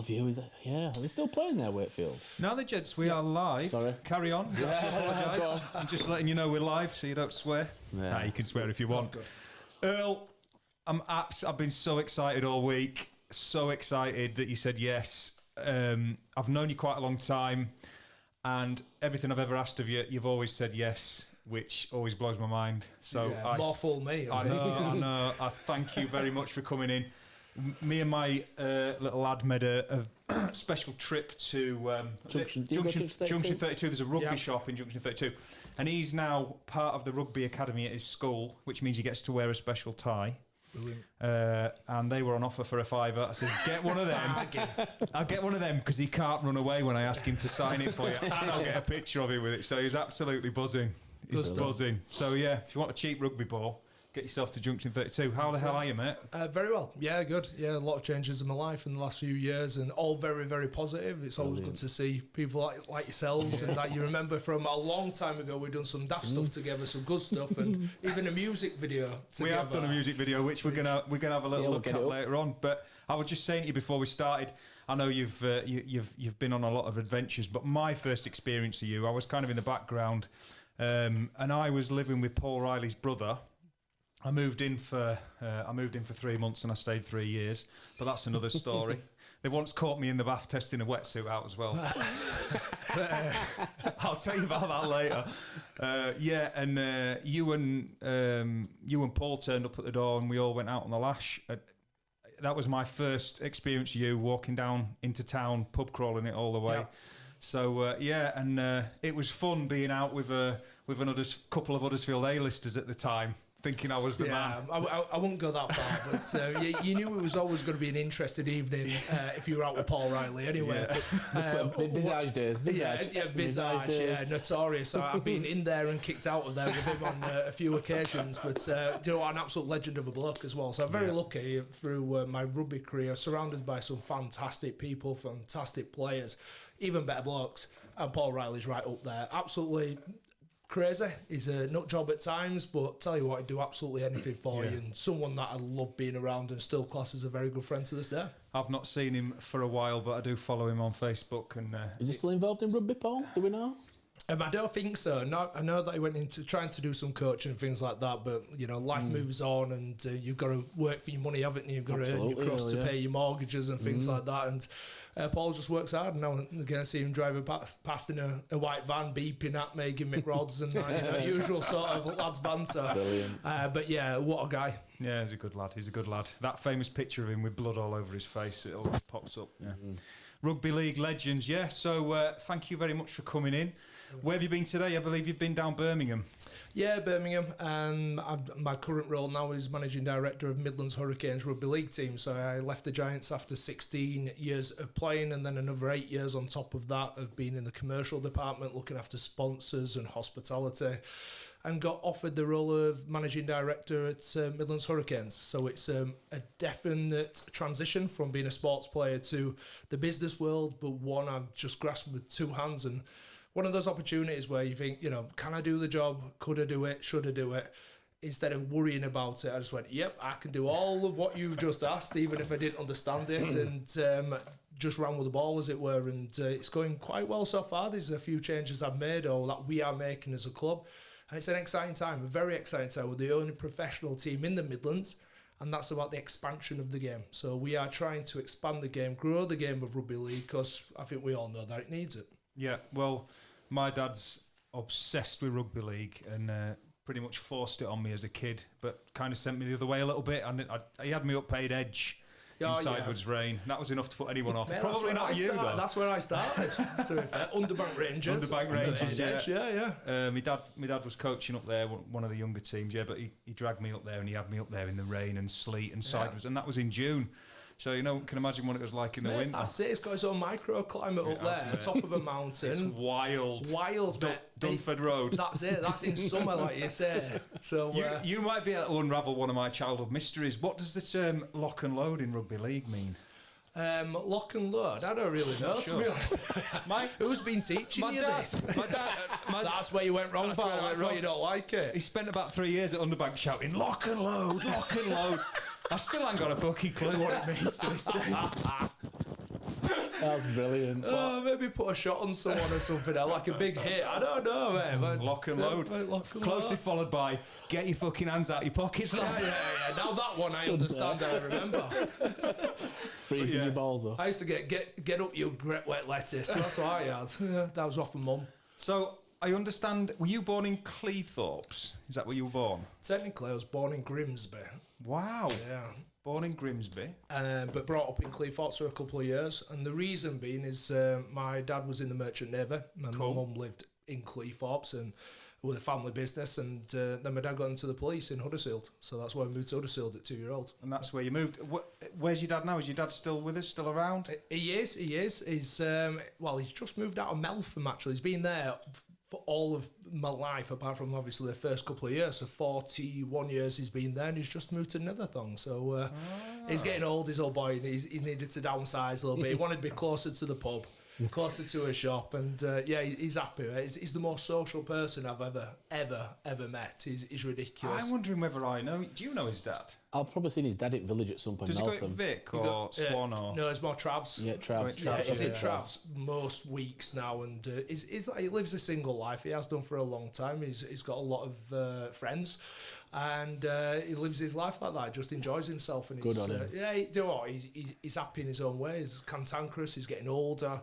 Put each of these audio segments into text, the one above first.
of you. Yeah, are they still playing there, Wakefield? Now the gents, we are live. Sorry. Carry on. I apologise. I'm just letting you know we're live, so you don't swear. Yeah. Nah, you can swear if you want. Earl, I've been so excited all week. So excited that you said yes. I've known you quite a long time, and everything I've ever asked of you, you've always said yes, which always blows my mind. So more fool me. I know. I thank you very much for coming in. Me and my little lad made a special trip to Junction 32. There's a rugby shop in Junction 32, and he's now part of the rugby academy at his school, which means he gets to wear a special tie. And they were on offer for £5. I said, get one of them. I'll get one of them because he can't run away when I ask him to sign it for you, and I'll get a picture of him with it. So he's absolutely buzzing. He's buzzing. So yeah, if you want a cheap rugby ball, get yourself to Junction 32. How the hell are you, mate? Very well. Yeah, good. Yeah, a lot of changes in my life in the last few years, and all very, very positive. It's always good to see people like yourselves and that you remember from a long time ago. We've done some daft stuff together, some good stuff, and even a music video together. We have done a music video, which we're gonna have a little look at later on. But I was just saying to you before we started, I know you've been on a lot of adventures, but my first experience of you, I was kind of in the background, and I was living with Paul Riley's brother. I moved in for 3 months and I stayed 3 years, but that's another story. They once caught me in the bath testing a wetsuit out as well. I'll tell you about that later. You and Paul turned up at the door and we all went out on the lash. That was my first experience of you walking down into town, pub crawling it all the way. Yeah. So it was fun being out with a couple of Huddersfield A-listers at the time, thinking I was the man. I wouldn't go that far, but you knew it was always going to be an interesting evening if you were out with Paul Riley anyway. Yeah. Visage days. Visage, notorious. I've been in there and kicked out of there with him on a few occasions, but an absolute legend of a bloke as well. So I'm very lucky through my rugby career, surrounded by some fantastic people, fantastic players, even better blokes, and Paul Riley's right up there. Absolutely crazy. He's a nut job at times, but tell you what, he'd do absolutely anything for you, and someone that I love being around and still class as a very good friend to this day. I've not seen him for a while, but I do follow him on Facebook. And is he still involved in rugby, Paul? Do we know? I don't think so. No, I know that he went into trying to do some coaching and things like that, but life moves on, and you've got to work for your money, haven't you? You've got to earn your crust to pay your mortgages and things like that. And Paul just works hard. And now and again, I see him driving past in a white van, beeping at me, giving me rods and usual sort of lads banter. Brilliant. But yeah, what a guy. Yeah, he's a good lad. That famous picture of him with blood all over his face, it always pops up. Yeah. Rugby League legends, yeah. So thank you very much for coming in. Where have you been today? I believe you've been down Birmingham. Yeah, Birmingham. My current role now is Managing Director of Midlands Hurricanes Rugby League team. So I left the Giants after 16 years of playing, and then another 8 years on top of that of being in the commercial department, looking after sponsors and hospitality, and got offered the role of Managing Director at Midlands Hurricanes. So it's a definite transition from being a sports player to the business world, but one I've just grasped with two hands, and one of those opportunities where you think, can I do the job? Could I do it? Should I do it? Instead of worrying about it, I just went, yep, I can do all of what you've just asked, even if I didn't understand it, and just ran with the ball, as it were. And it's going quite well so far. There's a few changes I've made, or that we are making as a club. And it's an exciting time, a very exciting time. We're the only professional team in the Midlands, and that's about the expansion of the game. So we are trying to expand the game, grow the game of rugby league, because I think we all know that it needs it. Yeah, well, my dad's obsessed with rugby league and pretty much forced it on me as a kid, but kind of sent me the other way a little bit. And he had me up paid edge in Sidewoods Rain. That was enough to put anyone off. Mate, probably not you, though. That's where I started. To be fair. Underbank Rangers. Yeah. My dad was coaching up there, one of the younger teams, but he dragged me up there and he had me up there in the rain and sleet and Sidewoods, and that was in June. So, can imagine what it was like in the winter. I see, it's got its own microclimate up there, on top of a mountain. It's wild. Mate. Dunford Road. That's it, that's in summer, like you say. So you might be able to unravel one of my childhood mysteries. What does the term lock and load in rugby league mean? Lock and load? I don't really know, to be honest. Who's been teaching you this? My dad. That's where you went wrong, pal. That's why you don't like it. He spent about 3 years at Underbank shouting, lock and load, lock and load. I still ain't got a fucking clue what it means to this day. That was brilliant. Maybe put a shot on someone or something, like a big hit. I don't know, mate. But Lock and load. Closely followed by, get your fucking hands out your pockets, lad. Yeah. Now that one I understand and I remember. Freezing your balls off. I used to get up, you great wet lettuce. That's what I had. Yeah, that was off of mum. So, I understand, were you born in Cleethorpes? Is that where you were born? Technically, I was born in Grimsby. Wow. Yeah. Born in Grimsby. But brought up in Cleethorpes for a couple of years. And the reason being is my dad was in the Merchant Navy. And my mum lived in Cleethorpes and with a family business. And then my dad got into the police in Huddersfield. So that's why I moved to Huddersfield at 2-year-old. And that's where you moved. Where's your dad now? Is your dad still with us, still around? He is. He's just moved out of Meltham, actually. He's been there for all of my life, apart from obviously the first couple of years. So 41 years he's been there, and he's just moved to Netherthong. So he's getting old, his old boy, and he needed to downsize a little bit. He wanted to be closer to the pub, closer to a shop, and he's happy. Right? He's the most social person I've ever met. He's ridiculous. I'm wondering whether I know. Do you know his dad? I've probably seen his dad in Village at some point. Does he go at Vic or Swan or? No, it's more Travs. Yeah, Travs. He's in Travs most weeks now, and he's like, he lives a single life. He has done for a long time. He's got a lot of friends, and he lives his life like that. Just enjoys himself, and Good on him. He's happy in his own way. He's cantankerous. He's getting older.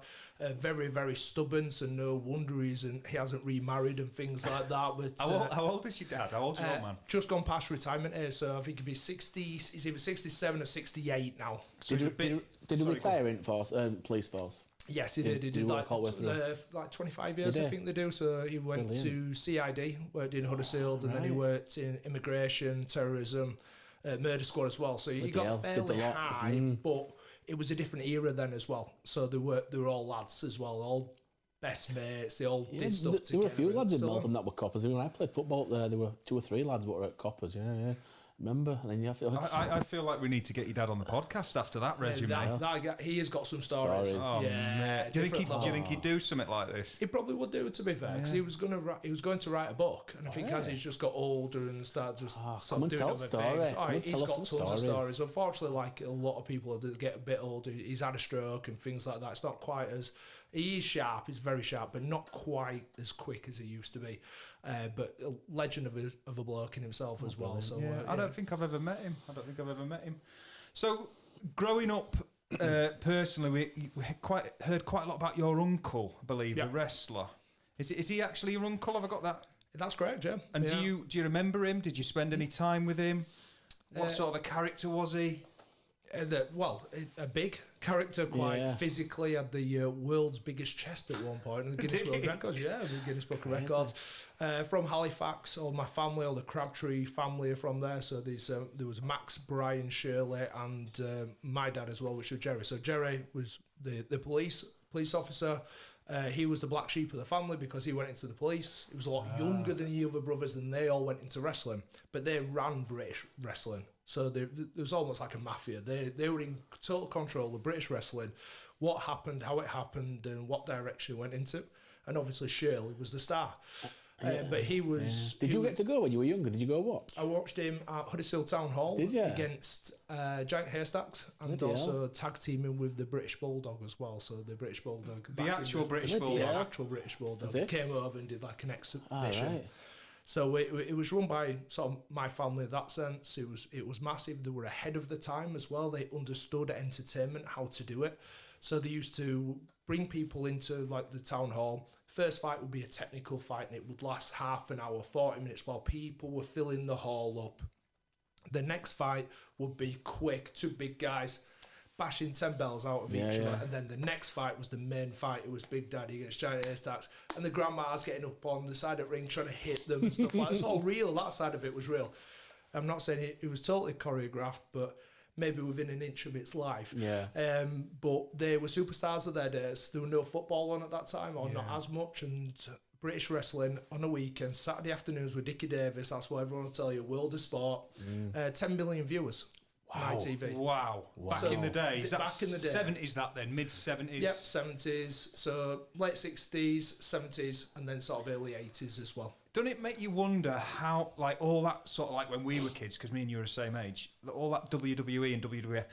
Very, very stubborn, so no wonder he hasn't remarried and things like that. But how old is your dad? How old's your old man? Just gone past retirement age, so I think he'd be 60. He's either 67 or 68 now. So did he retire in police force? Yes, he did. He did like 25 years, I think they do. So he went to CID, worked in Huddersfield, and then he worked in immigration, terrorism, murder squad as well. So he got fairly high, but it was a different era then as well. So they were all lads as well, all best mates. They all did stuff together. There were a few lads in Melbourne that were coppers. When I played football there were 2 or 3 lads that were at coppers. Yeah. Remember? And then I feel like we need to get your dad on the podcast after that resume. That guy, he has got some stories. Oh, yeah. Do you think he'd do something like this? He probably would do it, to be fair, because he was going to write a book, and I think as he's just got older and started just doing other things, he's got tons of stories. Unfortunately, like a lot of people that get a bit older, he's had a stroke and things like that. It's not quite as. He is sharp, he's very sharp, but not quite as quick as he used to be. But a legend of a bloke in himself as well. So I don't think I've ever met him. So growing up, personally, we heard quite a lot about your uncle, I believe, the wrestler. Is he actually your uncle? Have I got that? That's correct, yeah. And do you remember him? Did you spend any time with him? What sort of a character was he? A big character, quite physically. Had the world's biggest chest at one point in the Guinness World Records. Yeah, the Guinness Book of Records. From Halifax, all my family, all the Crabtree family are from there. So there was Max, Brian, Shirley, and my dad as well, which was Jerry. So Jerry was the police officer. He was the black sheep of the family because he went into the police. He was a lot younger than the other brothers, and they all went into wrestling. But they ran British wrestling. So there was almost like a mafia. They were in total control of British wrestling, what happened, how it happened, and what direction it went into. And obviously Shirley was the star. But he was... Did you get to go when you were younger? Did you go watch? I watched him at Huddersfield Town Hall against Giant Haystacks, and also tag teaming with the British Bulldog as well. So the British Bulldog... The actual British Bulldog? The actual British Bulldog came over and did like an exhibition. Right. So it was run by sort of my family in that sense. It was massive. They were ahead of the time as well. They understood entertainment, how to do it. So they used to bring people into like the town hall. First fight would be a technical fight, and it would last half an hour, 40 minutes, while people were filling the hall up. The next fight would be quick, 2 big guys bashing 10 bells out of each other, and then the next fight was the main fight. It was Big Daddy against Giant Haystacks, and the grandma's getting up on the side of the ring trying to hit them and stuff like that. It's all real. That side of it was real. I'm not saying it was totally choreographed, but maybe within an inch of its life. But they were superstars of their days. There were no football on at that time, or not as much, and British wrestling on a weekend, Saturday afternoons with Dickie Davis, that's what everyone will tell you, World of Sport, 10 million viewers. Wow. ITV. Wow. Back in the day. Is that back in the day. 70s that then? Mid-70s? Yep, 70s. So late 60s, 70s, and then sort of early 80s as well. Doesn't it make you wonder how, like, all that sort of, like, when we were kids, because me and you are the same age, all that WWE and WWF,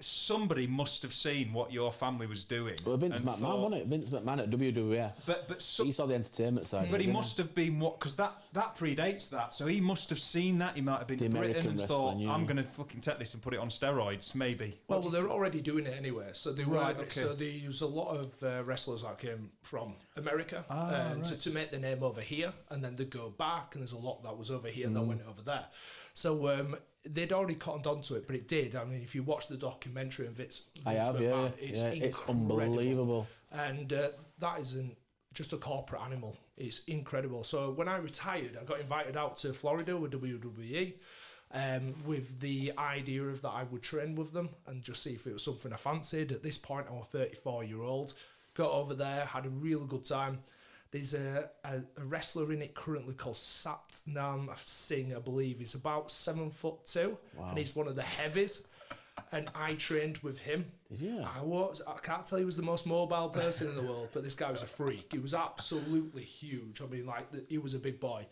somebody must have seen what your family was doing. Well, Vince McMahon, wasn't it? Vince McMahon at WWF. But he saw the entertainment side. But he must have been because that predates that. So he must have seen that. He might have been The Britain American and thought, wrestling, I'm going to fucking take this and put it on steroids, maybe. Well, they're already doing it anyway. So they were. Right, okay. So they use a lot of wrestlers that came from America right. to make the name over here, and then they go back, and there's a lot that was over here that went over there. So they'd already cottoned onto it, but it did. I mean, if you watch the documentary of Vince McMahon, it's unbelievable. And that isn't just a corporate animal. It's incredible. So when I retired, I got invited out to Florida with WWE with the idea of that I would train with them and just see if it was something I fancied. At this point, I was 34-year-old. Got over there, had a really good time. There's a wrestler in it currently called Satnam Singh, I believe. He's about 7'2", and he's one of the heavies. And I trained with him. Did you? I can't tell you he was the most mobile person in the world, but this guy was a freak. He was absolutely huge. I mean, he was a big boy.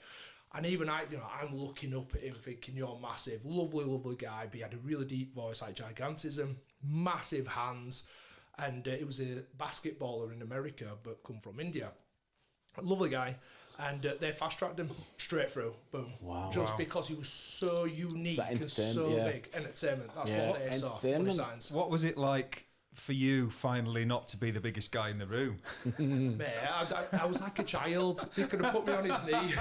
And even I'm looking up at him thinking, you're massive. Lovely, lovely guy. But he had a really deep voice, like gigantism, massive hands. And he was a basketballer in America, but come from India. A lovely guy. And they fast-tracked him straight through. Boom. Wow. Because he was so unique and so big. Entertainment. That's what they saw. What, what was it like for you finally not to be the biggest guy in the room? Mate, I was like a child. He could have put me on his knee.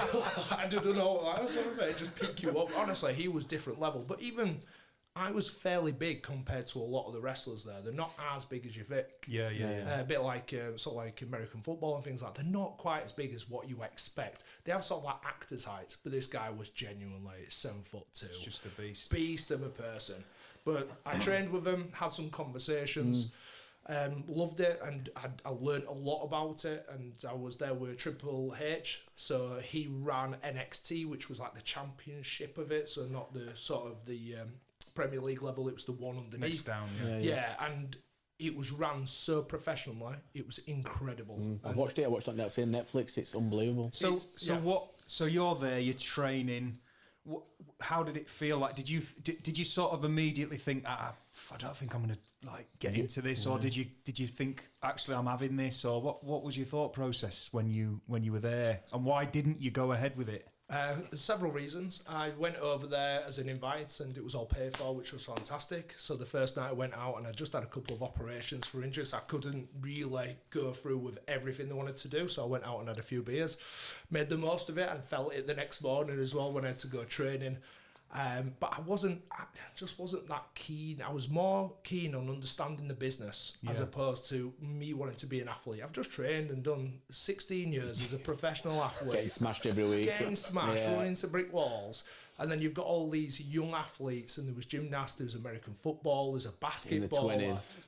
I don't know what that was. Just pick you up. Honestly, he was different level. But even I was fairly big compared to a lot of the wrestlers there. They're not as big as you think. Yeah. A bit like sort of like American football and things like that. They're not quite as big as what you expect. They have sort of like actors' heights, but this guy was genuinely 7'2". It's just a beast. Beast of a person. But I trained with him, had some conversations, loved it, and I learned a lot about it. And I was there with Triple H, so he ran NXT, which was like the championship of it, so not the sort of the Premier League level, it was the one underneath. Next down, yeah, and it was ran so professionally, it was incredible. I watched it on Netflix, it's unbelievable. So you're there, you're training. How did it feel like? Did you sort of immediately think, I don't think I'm going to like get into this, or did you think actually I'm having this, or what was your thought process when you were there, and why didn't you go ahead with it? Several reasons. I went over there as an invite and it was all paid for, which was fantastic. So the first night I went out and I just had a couple of operations for injuries. I couldn't really go through with everything they wanted to do. So I went out and had a few beers, made the most of it, and felt it the next morning as well when I had to go training. But I just wasn't that keen. I was more keen on understanding the business as opposed to me wanting to be an athlete. I've just trained and done 16 years as a professional athlete. Getting smashed every week. Running into brick walls. And then you've got all these young athletes, and there was gymnasts, there was American football, there's a basketball.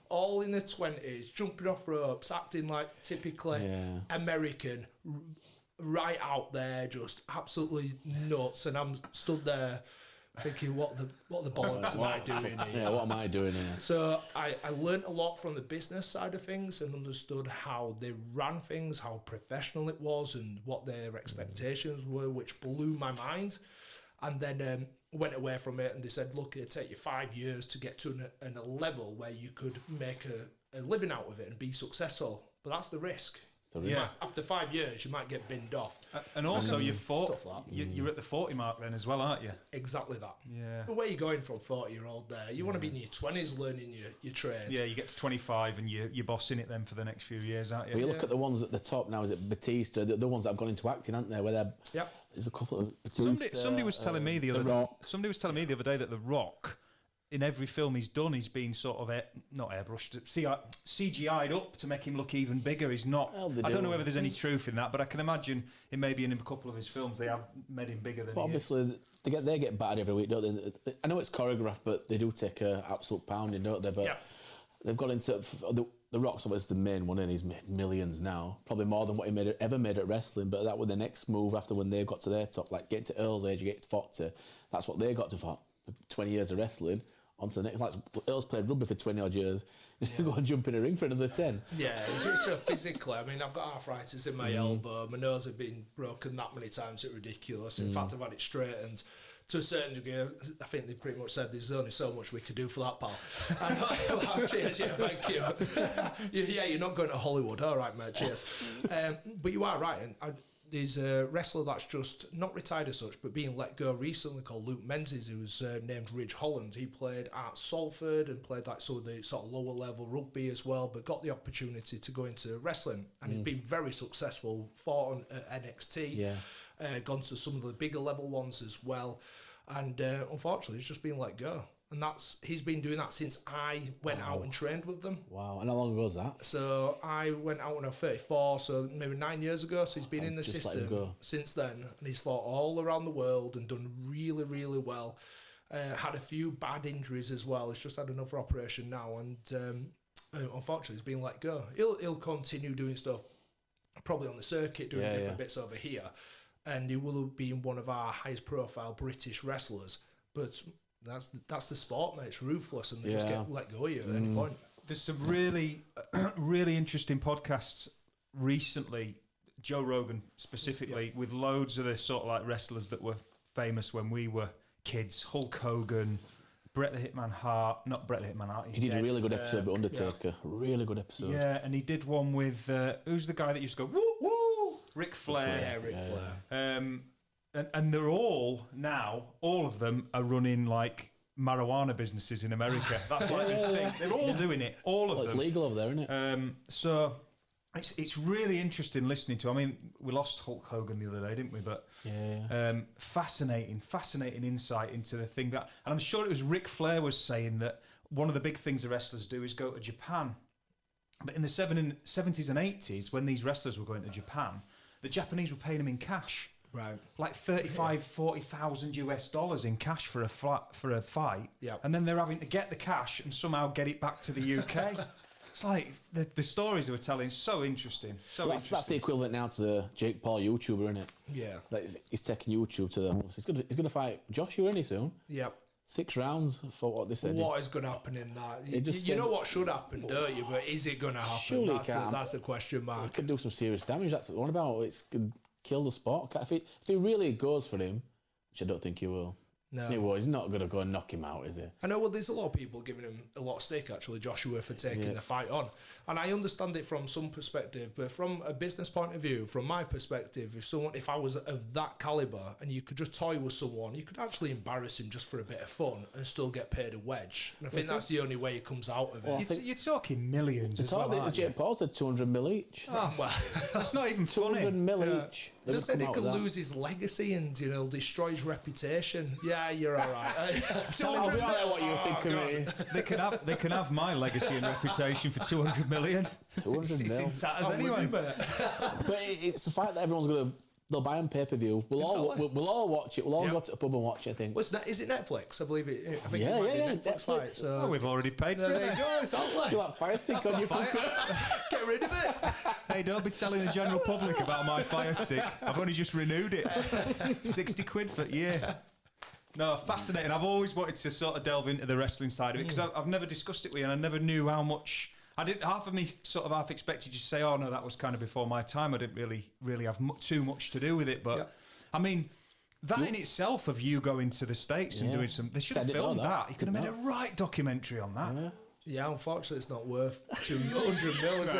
All in the 20s, jumping off ropes, acting like typically American, right out there, just absolutely nuts. And I'm stood there thinking, what the bollocks am I doing here? Yeah, what am I doing here? So I learned a lot from the business side of things and understood how they ran things, how professional it was, and what their expectations were, which blew my mind. And then went away from it, and they said, look, it'll take you 5 years to get to a level where you could make a living out of it and be successful. But that's the risk. Yeah. After 5 years, you might get binned off. And also, you're at the 40 mark then as well, aren't you? Exactly that. Yeah. But where are you going from 40-year-old there? You want to be in your 20s learning your trade. Yeah, you get to 25 and you're bossing it then for the next few years, aren't you? Well, you look at the ones at the top now, is it Batista? The ones that have gone into acting, aren't they? Where they're, there's a couple of... Somebody was telling me the other day that The Rock... in every film he's done, he's been sort of not airbrushed, CGI'd up to make him look even bigger. He's not. I don't know whether there's any truth in that, but I can imagine it maybe in a couple of his films they have made him bigger than. But obviously they get battered every week, don't they? I know it's choreographed, but they do take an absolute pounding, don't they? But they've got into the Rock's always the main one, and he's made millions now, probably more than what he ever made at wrestling. But that was the next move after when they got to their top, like getting to Earl's age, you get to 40. That's what they got to for 20 years of wrestling. Onto the next, like Earl's played rugby for 20 odd years. Go and jump in a ring for another 10. Yeah, it's so physically. I mean, I've got arthritis in my elbow. My nose has been broken that many times. It's ridiculous. In fact, I've had it straightened to a certain degree, I think they pretty much said there's only so much we could do for that, pal. And I'm like, cheers, yeah, thank you. Yeah, you're not going to Hollywood. All right, mate, cheers. But you are right. And there's a wrestler that's just not retired as such, but being let go recently called Luke Menzies, who was named Ridge Holland. He played at Salford and played like some of the sort of lower level rugby as well, but got the opportunity to go into wrestling. And he's been very successful, fought on NXT, gone to some of the bigger level ones as well. And unfortunately, he's just been let go. And he's been doing that since I went out and trained with them. Wow. And how long ago was that? So I went out when I was 34, so maybe 9 years ago. So he's been in the system since then. And he's fought all around the world and done really, really well. Had a few bad injuries as well. He's just had another operation now. And unfortunately, he's been let go. He'll continue doing stuff, probably on the circuit, doing different bits over here. And he will be one of our highest profile British wrestlers. But that's the sport, mate. It's ruthless, and they just get let go of you at any point. There's some really, really interesting podcasts recently, Joe Rogan specifically, with loads of the sort of like wrestlers that were famous when we were kids. Hulk Hogan, Bret the Hitman Hart, not Bret the Hitman Hart. He did a really good episode with Undertaker. Really good episode. Yeah, and he did one with who's the guy that used to go woo woo? Ric Flair. Yeah, Ric Flair. And they're all of them are running like marijuana businesses in America. That's like the thing. They're all doing it. All of them. It's legal over there, isn't it? So it's really interesting listening to. I mean, we lost Hulk Hogan the other day, didn't we? But fascinating insight into the thing that. And I'm sure it was Ric Flair was saying that one of the big things the wrestlers do is go to Japan. But in the 70s and 80s, when these wrestlers were going to Japan, the Japanese were paying them in cash. Right, like $40,000 in cash for a fight, and then they're having to get the cash and somehow get it back to the UK. It's like the stories they were telling, so interesting. That's the equivalent now to the Jake Paul YouTuber, isn't it? Yeah, like he's taking YouTube to the. He's going to fight Joshua, isn't he, soon? Yep. 6 rounds for what they said. What is going to happen in that? You know what should happen, don't you? But is it going to happen? Surely that's the question mark. It could do some serious damage. That's what about. It's could kill the sport. If he really goes for him, which I don't think he will. No. He's not going to go and knock him out, is he? I know, well, there's a lot of people giving him a lot of stick, actually, Joshua, for taking the fight on. And I understand it from some perspective, but from a business point of view, from my perspective, if I was of that calibre and you could just toy with someone, you could actually embarrass him just for a bit of fun and still get paid a wedge. And I think that's the only way he comes out of it. You're talking millions as well, Jake Paul said 200 mil each. Oh, well, that's not even funny. 200 mil each. They said he could lose his legacy and, destroy his reputation. Yeah, you're all right. I'll be all right what you think of me. They can have my legacy and reputation for 200 million. 200 mil. In tatters anyway. But it's the fact that everyone's they'll buy on pay-per-view. We'll all watch it. We'll all go to a pub and watch it, I think. Is it Netflix? I believe it. I think it might be Netflix. Fight, so. We've already paid for it. There you go, it's out there. You like Fire Stick on your phone? Get rid of it. Hey, don't be telling the general public about my Fire Stick. I've only just renewed it. 60 quid for a year. No, fascinating. I've always wanted to sort of delve into the wrestling side of it because I've never discussed it with you and I never knew how much. Half of me sort of half expected you to say, "Oh no, that was kind of before my time. I didn't really have too much to do with it." But I mean, that in itself of you going to the States and doing some, they should have filmed that. You could have made a right documentary on that. Yeah, unfortunately, it's not worth 200 mil, is it?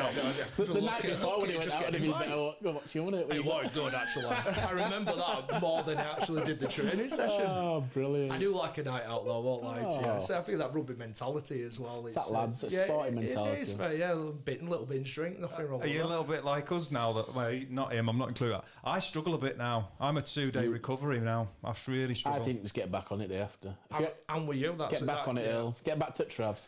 The night before when he went out, it'd be better watching, wouldn't it? It was good, actually. I remember that more than I actually did the training session. Oh, brilliant. I do like a night out, though, I won't lie to you. So I feel that rugby mentality as well. It's that lads, it's sporting mentality. It is, a little binge drink, nothing wrong with that. Are you a little bit like us now? Not him, I'm not including that. I struggle a bit now. I'm a 2-day recovery now. I've really struggled. I think just get back on it day after. And with you, get back on it, Earl. Get back to Travs.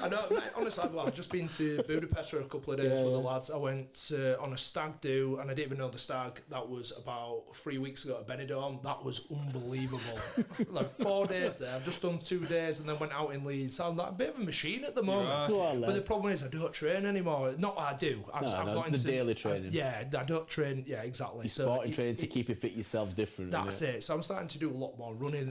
I know, honestly, I've just been to Budapest for a couple of days with the lads. I went on a stag do, and I didn't even know the stag. That was about 3 weeks ago at Benidorm. That was unbelievable. Like 4 days there. I've just done 2 days and then went out in Leeds. So I'm like a bit of a machine at the moment. But the problem is I don't train anymore. Not I do. I've got into the daily training. I don't train. Yeah, exactly. You're sporting training to keep you fit yourselves different. That's it. So I'm starting to do a lot more running.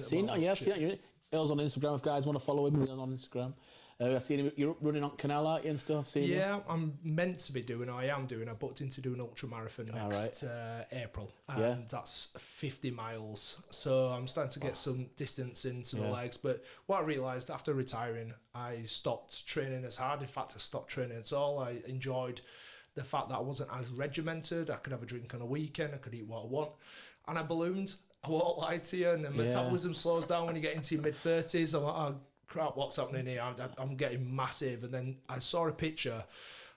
Earl's on Instagram. If guys want to follow him, he's on Instagram. I've seen you're running on canal, aren't you, and stuff? Yeah, I'm meant to be doing. I am doing. I booked in to do an ultra marathon next April, and that's 50 miles. So I'm starting to get some distance into the legs. But what I realised after retiring, I stopped training as hard. In fact, I stopped training at all. I enjoyed the fact that I wasn't as regimented. I could have a drink on a weekend. I could eat what I want, and I ballooned. I won't lie to you. And the metabolism slows down when you get into your mid-30s. I'm like, oh crap, what's happening here? I'm getting massive. And then I saw a picture,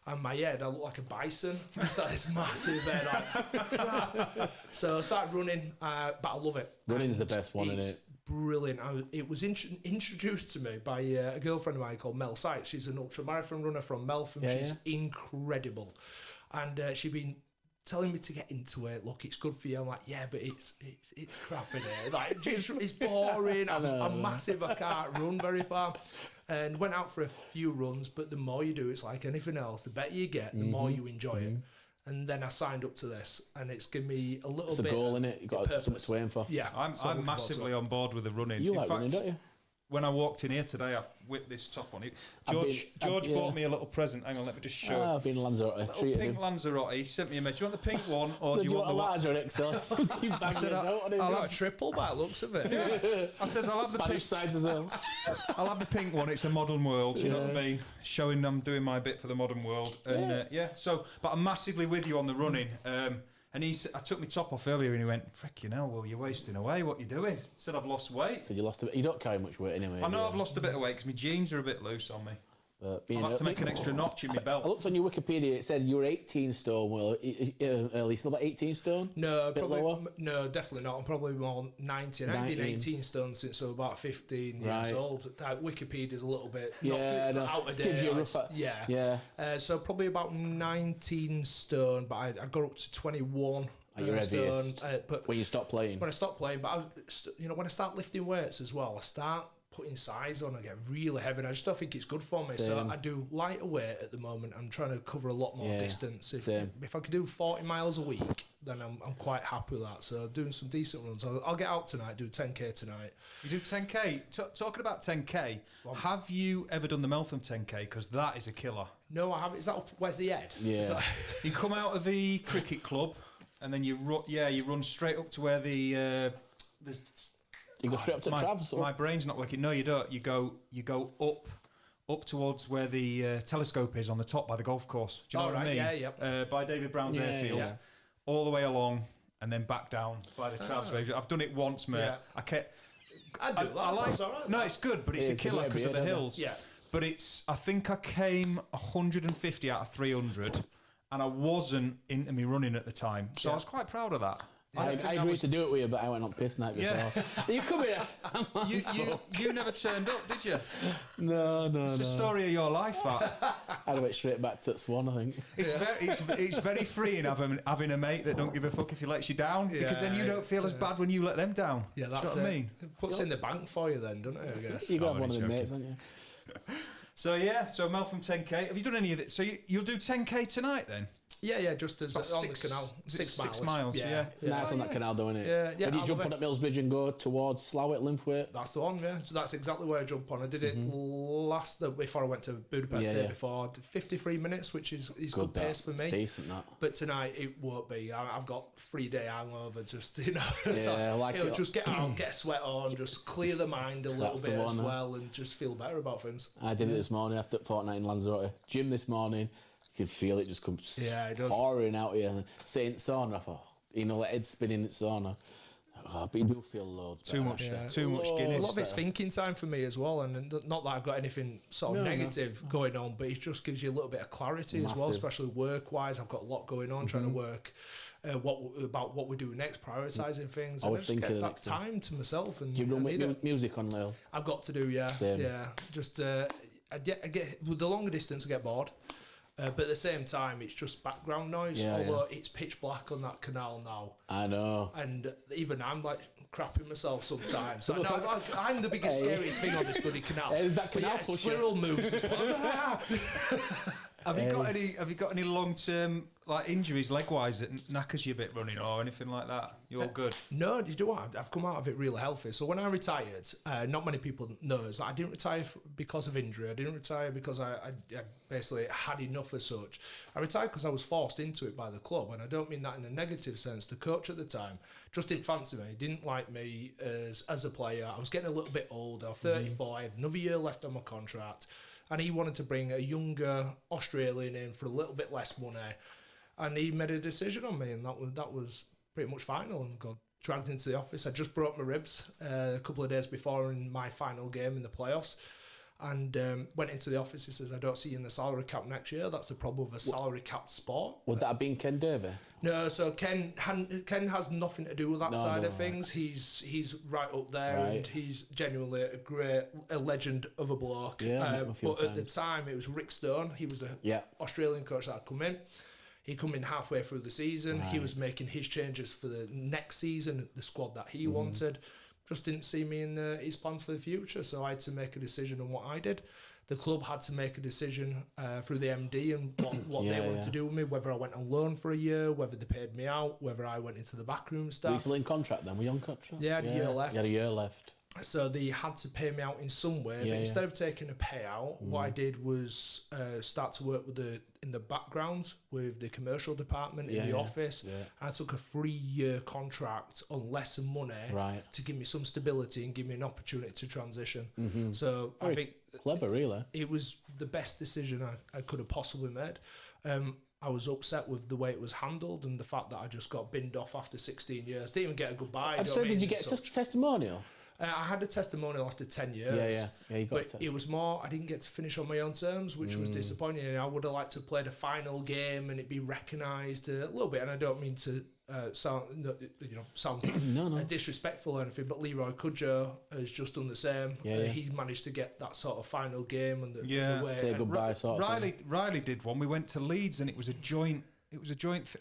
and my head, I look like a bison. It's like this massive head. So I started running, but I love it. Running's the best one, isn't it? Brilliant. It was introduced to me by a girlfriend of mine called Mel Sykes. She's an ultra marathon runner from Meltham. She's incredible, and she'd been telling me to get into it. Look, it's good for you. I'm like, yeah, but it's crap in it. Like, it's boring. I'm massive. I can't run very far. And went out for a few runs, but the more you do, it's like anything else. The better you get, the more you enjoy it. And then I signed up to this, and it's given me a little bit. It's a goal, innit? You've got something to aim for. Yeah, I'm massively on board with the running. You like running, don't you? When I walked in here today, I whipped this top on it. George bought me a little present. Hang on, let me just show. I've been Lanzarote. Pink Lanzarote. He sent me a message. Do you want the pink one, or do you want the larger XL? I said, I'll have a triple by the looks of it. Yeah. I says, I'll have the pink size as well. I'll have the pink one. It's a modern world. You know what I mean? Showing I'm doing my bit for the modern world. And so, but I'm massively with you on the running. And I took my top off earlier, and he went, "Frickin' hell, well, you're wasting away. What you doing?" I said, "I've lost weight." So you lost a bit. You don't carry much weight anyway. I know I've lost a bit of weight because my jeans are a bit loose on me. I've had to make an extra notch in my belt. I looked on your Wikipedia. It said you were 18 stone. Well, are you still about 18 stone? No, no, definitely not. I'm probably more 19. I've been 18 stone since I was about 15 years old. Wikipedia's a little bit out of date. Gives you a rough, yeah. So probably about 19 stone, but I got up to 21. Are you ready? But when you stop playing? When I stop playing, but when I start lifting weights as well, I start putting size on. I get really heavy, and I just don't think it's good for me. Same. So I do lighter weight at the moment. I'm trying to cover a lot more distance. If I could do 40 miles a week, then I'm quite happy with that. So doing some decent runs. I'll get out tonight, do 10k tonight. You do 10k? Talking about 10k, have you ever done the Meltham 10k? Because that is a killer. No, I haven't. Is that where's the head? Yeah. You come out of the cricket club, and then you run straight up to where the you go straight up to Travs. My brain's not working. No, you don't. You go up towards where the telescope is on the top by the golf course. Do you know what I mean? Yeah. By David Brown's airfield, all the way along, and then back down by the Travs. I've done it once, mate. Yeah. I do that. I like. All right, no, it's good, but it's a killer because of the hills. Yeah. But I think I came 150 out of 300. And I wasn't into me running at the time, so I was quite proud of that. I agreed to do it with you, but I went on piss night before. You come here. You never turned up, did you? No. It's the story of your life, that. I went straight back to Swan, I think. It's very freeing having a mate that don't give a fuck if he lets you down, because then you don't feel as bad when you let them down. Yeah, that's what I mean. It puts in the bank for you then, doesn't it? I guess. You got to have one of them mates, haven't you? So Meltham 10k. Have you done any of it? So you'll do 10k tonight then? Yeah, just as on the canal. 6 miles. Yeah. It's nice on that canal, though, isn't it? Yeah. Did you jump on at Millsbridge and go towards Slough at Linthwaite? That's the one, yeah. So that's exactly where I jump on. I did it before I went to Budapest the day before. 53 minutes, which is good pace for me. Decent, that. But tonight it won't be. I've got 3-day hangover, just, it'll just get out, get a sweat on, just clear the mind a little bit as well, and just feel better about things. I did it this morning after fortnight in Lanzarote. Gym this morning. You could feel it just come pouring out here. And sitting in sauna, I thought, like head spinning in sauna. But you do feel loads. Too much Guinness. A lot of it's thinking time for me as well, and not that I've got anything sort of negative going on, but it just gives you a little bit of clarity as well, especially work-wise. I've got a lot going on, trying to work about what we do next, prioritising things. I was thinking that time to myself. And do you run music on, Lil? I've got to do, yeah. Just the longer distance, I get bored. But at the same time, it's just background noise, although it's pitch black on that canal now. I know. And even I'm like crapping myself sometimes. I'm the biggest, scariest thing on this bloody canal. Is that canal squirrel moves as well. Have you got any long term like injuries leg wise that knackers you a bit running or anything like that? You're all good. No, you do what? I've come out of it really healthy. So when I retired, not many people know is that I didn't retire because of injury. I didn't retire because I basically had enough as such. I retired because I was forced into it by the club, and I don't mean that in a negative sense. The coach at the time just didn't fancy me. He didn't like me as a player. I was getting a little bit older. 34. I had another year left on my contract. And he wanted to bring a younger Australian in for a little bit less money. And he made a decision on me, and that was pretty much final, and got dragged into the office. I just broke my ribs a couple of days before in my final game in the playoffs. And went into the office. He says, I don't see you in the salary cap next year. That's the problem with a salary capped sport. Would that have been Ken Davey? No, so Ken has nothing to do with that side of things. He's right up there, and he's genuinely a legend of a bloke. Yeah, but at the time, it was Rick Stone. He was the Australian coach that had come in. He come in halfway through the season. Right. He was making his changes for the next season, the squad that he wanted. Just didn't see me in his plans for the future, so I had to make a decision on what I did. The club had to make a decision through the MD and what they wanted to do with me, whether I went on loan for a year, whether they paid me out, whether I went into the backroom staff. Were you still in contract then? Were you on contract? Yeah, I had a year left. You had a year left. So they had to pay me out in some way, but instead of taking a payout, what I did was start to work in the background with the commercial department in the office. Yeah. And I took a 3-year contract on less money to give me some stability and give me an opportunity to transition. So I think clever, really. It was the best decision I could have possibly made. I was upset with the way it was handled and the fact that I just got binned off after 16 years. Didn't even get a goodbye. So did you get a testimonial? I had a testimonial after 10 years. Yeah, you got it was more, I didn't get to finish on my own terms, which was disappointing. And I would have liked to play the final game and it be recognised a little bit. And I don't mean to sound disrespectful or anything, but Leroy Cudjoe has just done the same. He managed to get that sort of final game and the way. Say goodbye sort of thing. Riley did one. We went to Leeds and it was a joint.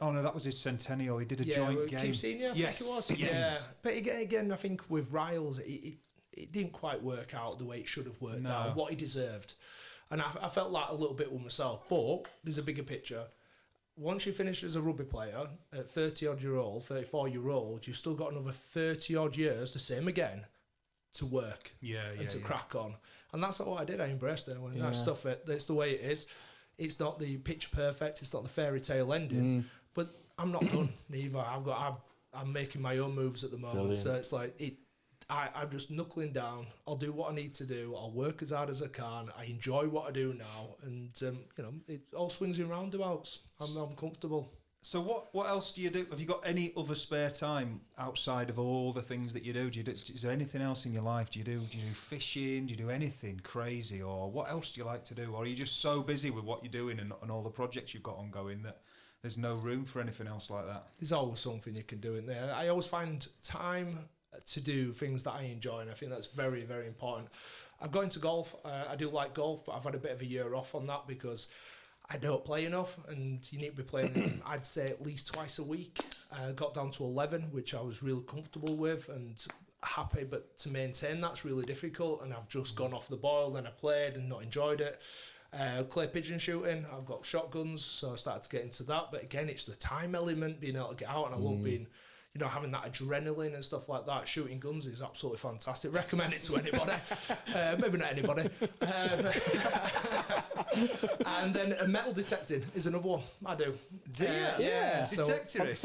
Oh no, that was his centennial. He did a joint game. Keith Senior, I think it was. Yeah, but again, I think with Riles, it didn't quite work out the way it should have worked out. What he deserved, and I felt that a little bit with myself. But there's a bigger picture. Once you finish as a rugby player at 34 year old, you've still got another 30 odd years, the same again, to work and to crack on. And that's what I did. I embraced it. That stuff. That's the way it is. It's not the picture perfect. It's not the fairy tale ending. But I'm not done neither. I'm making my own moves at the moment. Brilliant. So it's like I'm just knuckling down. I'll do what I need to do. I'll work as hard as I can. I enjoy what I do now, and it all swings in roundabouts. I'm comfortable. So what else do you do? Have you got any other spare time outside of all the things that you do? Is there anything else in your life? Do you do fishing? Do you do anything crazy? Or what else do you like to do? Or are you just so busy with what you're doing and all the projects you've got ongoing that there's no room for anything else like that? There's always something you can do in there. I always find time to do things that I enjoy, and I think that's very, very important. I've got into golf. I do like golf, but I've had a bit of a year off on that because I don't play enough, and you need to be playing, I'd say, at least twice a week. I got down to 11, which I was really comfortable with and happy, but to maintain that's really difficult, and I've just gone off the boil, then I played and not enjoyed it. Clay pigeon shooting, I've got shotguns, so I started to get into that, but again, it's the time element, being able to get out, and I love being... having that adrenaline and stuff like that. Shooting guns is absolutely fantastic. Recommend it to anybody. Maybe not anybody. And then metal detecting is another one I do. Detectorist.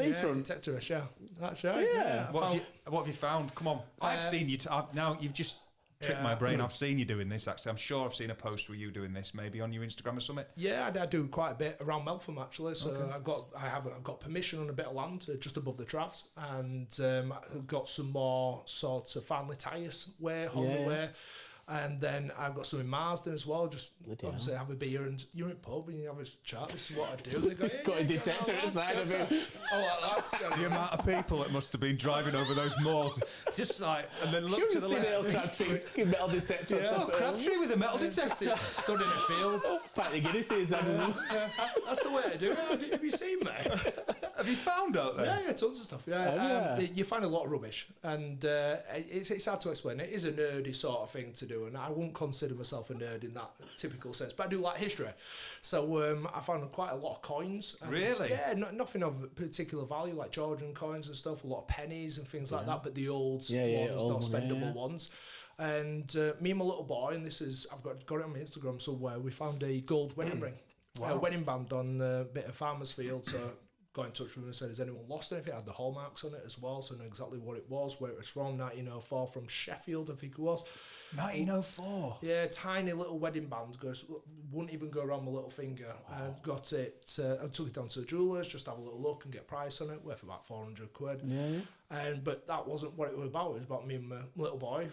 Detectorist, yeah. That's right. Yeah. What have you found? Come on. I've seen you. Now you've just... tricked my brain. I've seen you doing this, actually. I'm sure I've seen a post with you doing this, maybe on your Instagram or something. Yeah, I do quite a bit around Meltham, actually. So I've got permission on a bit of land just above the Travs, and I've got some more sort of family ties on the way. And then I've got some in Marsden as well. Just obviously have a beer, and you're in pub and you have a chat. This is what I do. They go, got a detector inside of it. The amount of people that must have been driving over those moors, just like, and then look to the left. Eorl Crabtree, metal detector. Crabtree with a metal detector. Stood in a field. Patty Guinness is. That's the way I do it. Have you seen me? Have you found out there? Yeah, tons of stuff. Yeah, you find a lot of rubbish, and it's hard to explain. It is a nerdy sort of thing to do. do, and I wouldn't consider myself a nerd in that typical sense, but I do like history. So I found quite a lot of coins. Really? Yeah, nothing of particular value, like Georgian coins and stuff, a lot of pennies and things like that, but the old ones, not spendable ones. And me and my little boy, and this is, I've got it on my Instagram somewhere, we found a gold wedding ring, a wedding band on a bit of farmer's field, so got in touch with him and said, has anyone lost anything? It had the hallmarks on it as well, so I know exactly what it was, where it was from, 1904, from Sheffield, I think it was. 1904? Yeah, tiny little wedding band, wouldn't even go around my little finger. And got it, I took it down to the jewellers, just have a little look and get a price on it, worth about 400 quid. Yeah. But that wasn't what it was about. It was about me and my little boy.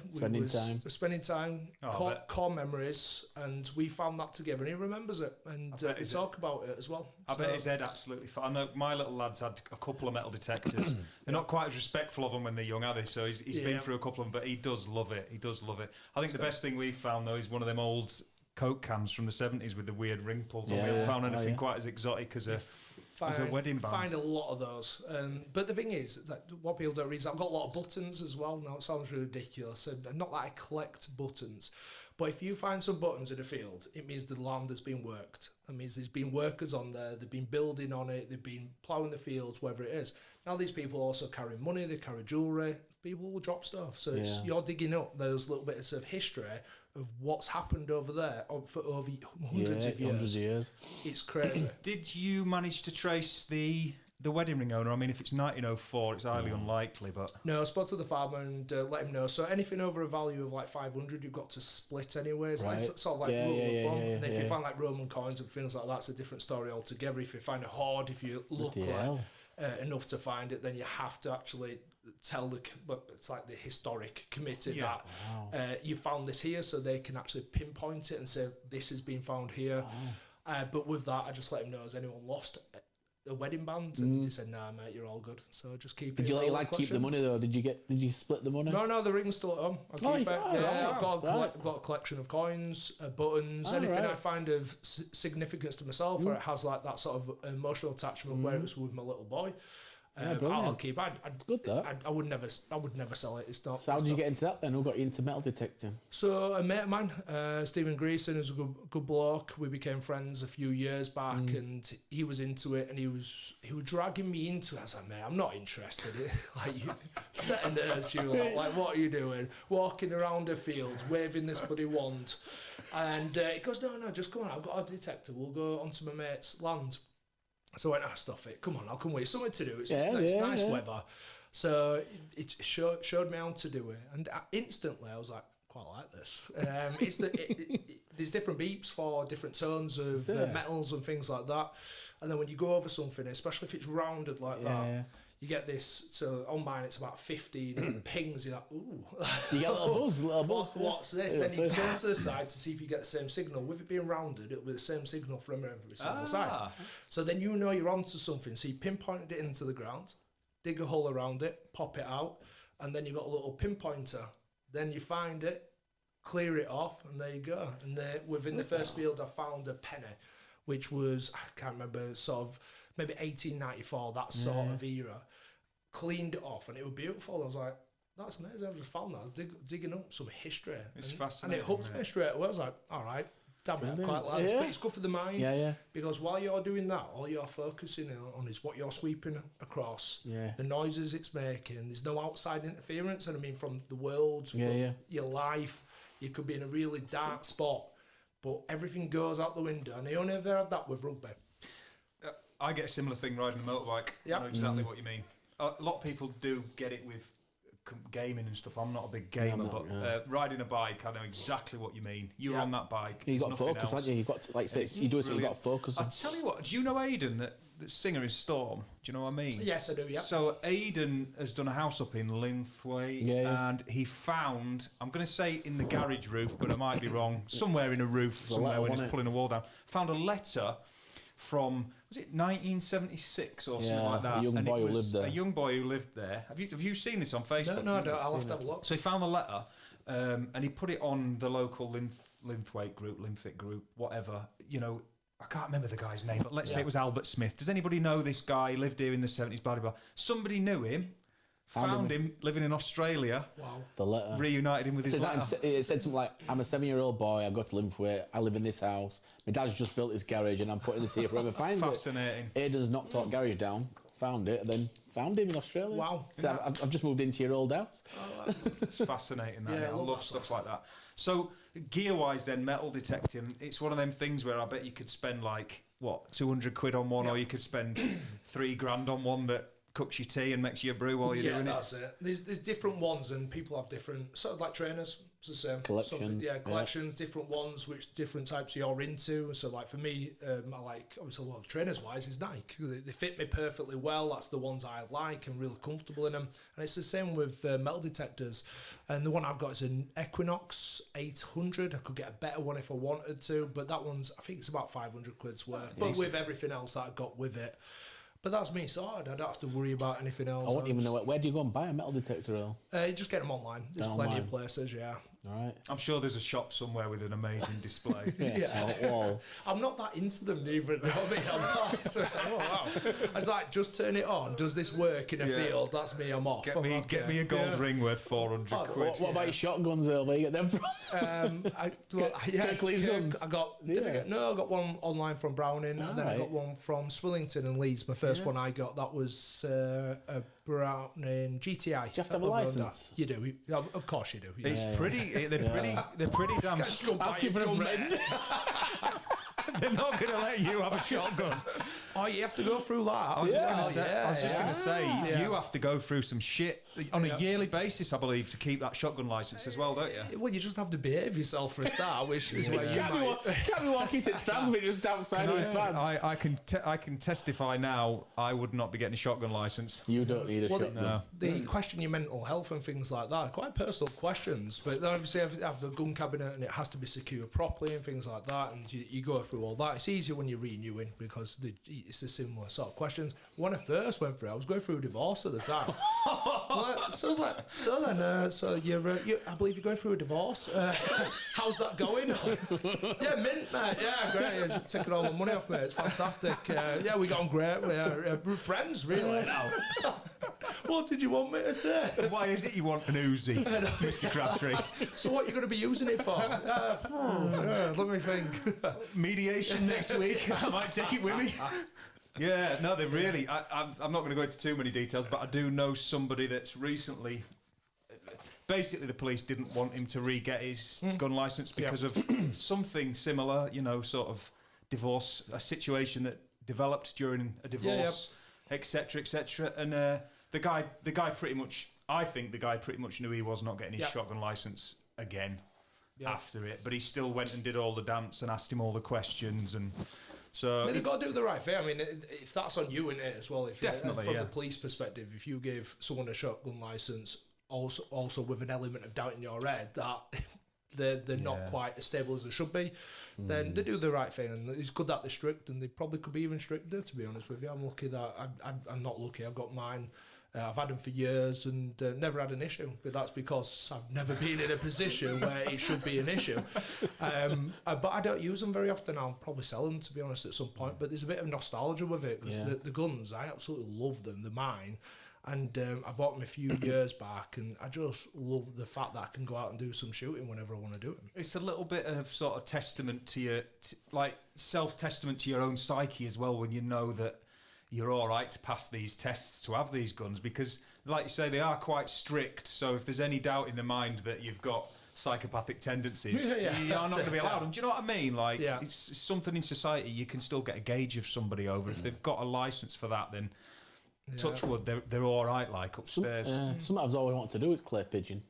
Spending time, core memories, and we found that together. And he remembers it, and we talk about it as well. I bet his head absolutely fine. I know my little lad's had a couple of metal detectors. They're not quite as respectful of them when they're young, are they? So he's been through a couple of them, but he does love it. He does love it. I think the best thing we've found, though, is one of them old Coke cans from the 70s with the weird ring pulls on. We haven't found anything quite as exotic as a wedding band. Find a lot of those. But the thing is, that what people don't realize, I've got a lot of buttons as well. Now, it sounds really ridiculous. Not that I collect buttons, but if you find some buttons in a field, it means the land has been worked. That means there's been workers on there, they've been building on it, they've been ploughing the fields, wherever it is. Now these people also carry money, they carry jewellery, people will drop stuff. So you're digging up those little bits of history of what's happened over there for over hundreds of years. It's crazy. Did you manage to trace the wedding ring owner? I mean, if it's 1904, it's highly unlikely, but... No, I spoke to the farmer and let him know. So anything over a value of like 500, you've got to split anyways. Right. Like, sort of like rule of thumb. And if you find like Roman coins and things like that, it's a different story altogether. If you find a hoard, if you look enough to find it, then you have to actually tell but it's like the historic committee that you found this here, so they can actually pinpoint it and say this has been found here. But with that, I just let him know, has anyone lost a wedding band? And he said, nah mate, you're all good, so just keep it. Did you keep the money though? Did you split the money? No, the ring's still at home. I'll keep it. I've got a collection of coins, buttons, anything I find of significance to myself, or it has like that sort of emotional attachment where it was with my little boy. I'll keep. It's good though. I would never sell it. It's not. So how did you get into that then? Who got you into metal detecting? So a mate of mine, Stephen Greason, who's a good bloke. We became friends a few years back, and he was into it, and he was dragging me into it. I was like, mate, I'm not interested. Like you setting the you like, what are you doing? Walking around a field, waving this bloody wand, and he goes, no, just come on. I've got a detector. We'll go onto my mate's land. So I went, stuff it. Come on, I'll come with you. Something to do. It's nice weather. So it showed me how to do it. And instantly I was like, quite like this. There's different beeps for different tones of metals and things like that. And then when you go over something, especially if it's rounded like that, you get this. So on mine, it's about 15 and it pings. You're like, ooh. You get a little buzz. What's this? Then you turn to the side to see if you get the same signal. With it being rounded, it'll be the same signal from every single side. So then you know you're onto something. So you pinpointed it into the ground, dig a hole around it, pop it out, and then you've got a little pinpointer. Then you find it, clear it off, and there you go. And within the first field, I found a penny, which was, I can't remember, sort of maybe 1894, that sort of era. Cleaned it off, and it was beautiful. I was like, that's amazing. I've just found that. I was digging up some history. It's fascinating. And it hooked me straight away. I was like, all right, damn it, I quite like this. But it's good for the mind. Because while you're doing that, all you're focusing on is what you're sweeping across, the noises it's making. There's no outside interference. And I mean, from the world, from your life, you could be in a really dark spot, but everything goes out the window. And I only ever had that with rugby. I get a similar thing riding a motorbike. I know exactly what you mean. A lot of people do get it with gaming and stuff. I'm not a big gamer, but riding a bike, I know exactly what you mean. You're on that bike. You got to focus, haven't you? You got to, like say, you do it, so you got to focus. I tell you what. Do you know Aidan, that singer is Storm? Do you know what I mean? Yes, I do. Yeah. So Aidan has done a house up in Linthwaite, and he found, I'm going to say in the garage roof, but I might be wrong. Somewhere in a roof, somewhere when he's pulling a wall down, found a letter from, was it 1976 or something like that? A young boy who lived there. A young boy who lived there. Have you seen this on Facebook? No, I don't. I'll have to have a look. So he found the letter, and he put it on the local Linthwaite group, Linthwaite group, whatever. You know, I can't remember the guy's name, but let's say it was Albert Smith. Does anybody know this guy? He lived here in the 70s, blah, blah, blah. Somebody knew him, Found him living in Australia. Wow. The letter. Reunited him with his letter. It said something like, I'm a 7-year-old boy, I've got to Linthwaite, I live in this house, my dad's just built his garage and I'm putting this here forever. Finds Fascinating. it. Aidan's knocked that garage down, found it, and then found him in Australia. Wow. So I've just moved into your old house. It's fascinating, that. Yeah, I love stuff like that. So, gear-wise then, metal detecting, it's one of them things where I bet you could spend like, what, 200 quid on one, or you could spend 3 grand on one that cooks your tea and makes you a brew while you're doing it. Yeah, that's it. There's different ones, and people have different, sort of like trainers. It's the same. Collections, collections, different ones, which different types you're into. So, like for me, I like, obviously, well, trainers-wise, is Nike. They fit me perfectly well. That's the ones I like and really comfortable in them. And it's the same with metal detectors. And the one I've got is an Equinox 800. I could get a better one if I wanted to, but that one's, I think it's about 500 quid's worth. But with everything else that I got with it. But that's me sorted. I don't have to worry about anything else. I won't even know where do you go and buy a metal detector, Earl? You just get them online. There's plenty of places, yeah. All right. I'm sure there's a shop somewhere with an amazing display. Yeah. I'm not that into them neither. You know what I mean? I'm not. So it's like, oh wow. I was like, just turn it on. Does this work in a field? That's me. I'm off. Get me a gold ring worth 400 quid. What about your shotguns, Earl? Where you get them from? Kirklees guns. I got one online from Browning, and then I got one from Swillington and Leeds. My first one I got, that was a Browning GTI. Do you have to have a licence? You do. Of course you do. Yeah. It's pretty. They're pretty damn. Asking for a friend. They're not going to let you have a shotgun. Oh, you have to go through that. I was just going to say, you have to go through some shit on a yearly basis, I believe, to keep that shotgun licence as well, don't you? Well, you just have to behave yourself for a start, which is where you can't be walking to trans just outside of your pants. I can testify now, I would not be getting a shotgun licence. You don't need a shotgun. They question your mental health and things like that. Quite personal questions, but obviously have the gun cabinet and it has to be secured properly and things like that, and you go through all that. It's easier when you're renewing because it's a similar sort of questions. When I first went through, I was going through a divorce at the time. So I was like, so I believe you're going through a divorce. How's that going? Yeah, mint, mate. Yeah, great. You're taking all my money off, mate. It's fantastic. Yeah, we got on great. We're friends, really, now. What did you want me to say? Why is it you want an Uzi, Mr. Crabtree? So what are you going to be using it for? Let me think. Mediation next week. I might take it with me. Yeah, no, they really... I'm not going to go into too many details, but I do know somebody that's recently... Basically, the police didn't want him to re-get his gun licence because of something similar, sort of divorce, a situation that developed during a divorce, etc., etc. And the guy pretty much... I think the guy pretty much knew he was not getting his shotgun licence again after it, but he still went and did all the dance and asked him all the questions and... So they've got to do the right thing. I mean, if that's on you in it as well. If definitely, from the police perspective, if you give someone a shotgun license, also with an element of doubt in your head that they're not quite as stable as they should be, then they do the right thing. And it's good that they're strict, and they probably could be even stricter. To be honest with you, I'm lucky that I'm not lucky. I've got mine. I've had them for years and never had an issue, but that's because I've never been in a position where it should be an issue. But I don't use them very often. I'll probably sell them, to be honest, at some point. But there's a bit of nostalgia with it because the guns, I absolutely love them. They're mine. And I bought them a few years back, and I just love the fact that I can go out and do some shooting whenever I want to do it. It's a little bit of sort of testament to your, self-testament to your own psyche as well, when you know that you're all right to pass these tests to have these guns, because, like you say, they are quite strict. So if there's any doubt in the mind that you've got psychopathic tendencies, you're not going to be allowed them. Do you know what I mean? Like, it's something in society you can still get a gauge of somebody over. If they've got a licence for that, then touch wood, they're all right, like upstairs. Something I've always wanted to do is clay pigeon.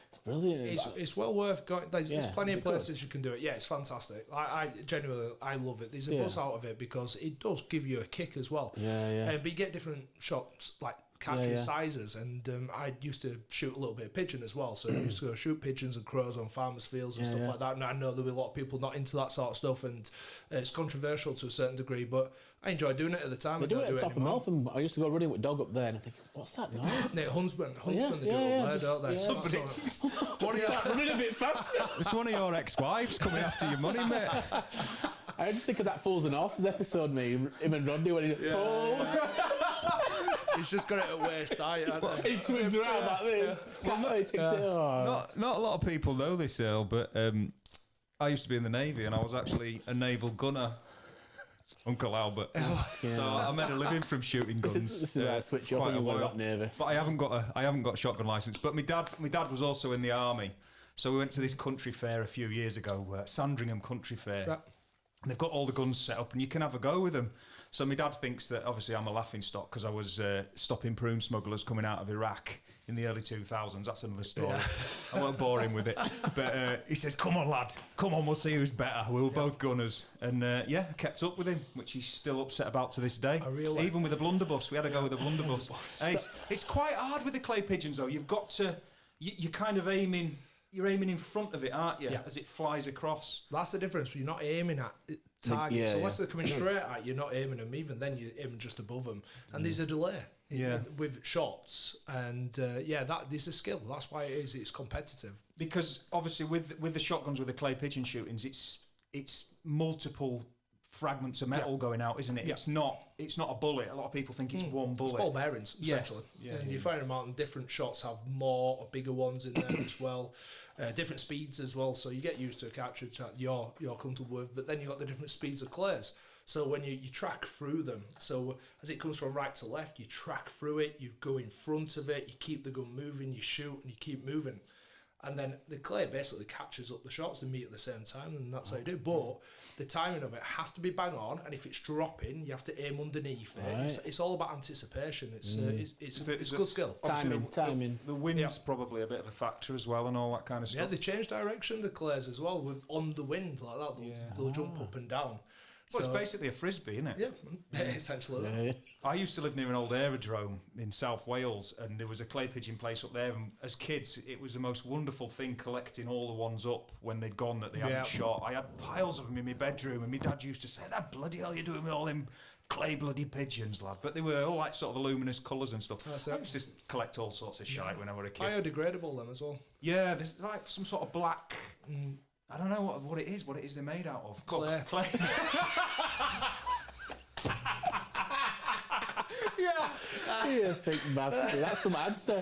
It's brilliant. It's well worth going. There's plenty of places you can do it. Yeah, it's fantastic. I genuinely love it. There's a buzz out of it because it does give you a kick as well. But you get different shots, like cartridge sizes, and I used to shoot a little bit of pigeon as well. So I used to go shoot pigeons and crows on farmers' fields and stuff like that. And I know there'll be a lot of people not into that sort of stuff, and it's controversial to a certain degree, but I enjoy doing it at the time. They do it at top of Meltham. I used to go running with dog up there, and I think, what's that noise? Huntsman, they do it up there, don't they? Somebody start running a bit faster. It's one of your ex-wives coming after your money, mate. I just think of that Fools and Horses episode, him and Rodney, when he's He's just got it at waist height. He swings around like this. Not a lot of people know this, Earl, but I used to be in the Navy, and I was actually a naval gunner. Uncle Albert. So I made a living from shooting guns. This is where I switch off when you got Navy. But I haven't got a shotgun license. But my dad was also in the army. So we went to this country fair a few years ago, Sandringham Country Fair. Right. And they've got all the guns set up and you can have a go with them. So my dad thinks that obviously I'm a laughing stock because I was stopping prune smugglers coming out of Iraq in the early 2000s. That's another story. Yeah. I won't bore him with it. But he says, come on, lad. Come on, we'll see who's better. We were both gunners. And I kept up with him, which he's still upset about to this day. Even with the blunderbuss. We had to go with the blunderbuss. Hey, it's quite hard with the clay pigeons, though. You've got to... You're kind of aiming... You're aiming in front of it, aren't you? Yeah. As it flies across. That's the difference. You're not aiming at targets. Unless they're coming straight at you, you're not aiming them. Even then, you're aiming just above them. And there's a delay with shots. And there's a skill. That's why it's competitive. Because obviously, with the shotguns, with the clay pigeon shootings, it's multiple fragments of metal going out, isn't it? Yeah. It's not a bullet. A lot of people think it's one bullet. It's ball bearings, essentially. And you find them out, and different shots have more or bigger ones in there as well. Different speeds as well, so you get used to a cartridge that you're comfortable with, but then you've got the different speeds of clays. So when you track through them, so as it comes from right to left, you track through it, you go in front of it, you keep the gun moving, you shoot, and you keep moving. And then the clay basically catches up the shots, they meet at the same time, and that's how you do it. But the timing of it has to be bang on, and if it's dropping, you have to aim underneath it. Right. It's all about anticipation. It's good skill. Timing. The wind's probably a bit of a factor as well, and all that kind of stuff. Yeah, they change direction, the clays as well, on the wind like that. They'll jump up and down. Well, it's basically a frisbee, isn't it? Yeah, essentially. Yeah. I used to live near an old aerodrome in South Wales, and there was a clay pigeon place up there. And as kids, it was the most wonderful thing collecting all the ones up when they'd gone that they hadn't shot. I had piles of them in my bedroom, and my dad used to say, "That bloody hell you're doing with all them clay bloody pigeons, lad." But they were all like sort of luminous colours and stuff. I used to collect all sorts of shite when I was a kid. Biodegradable them as well. Yeah, there's like some sort of black. I don't know what it is. What it is they're made out of? Clay. You think bastard. That's some answer.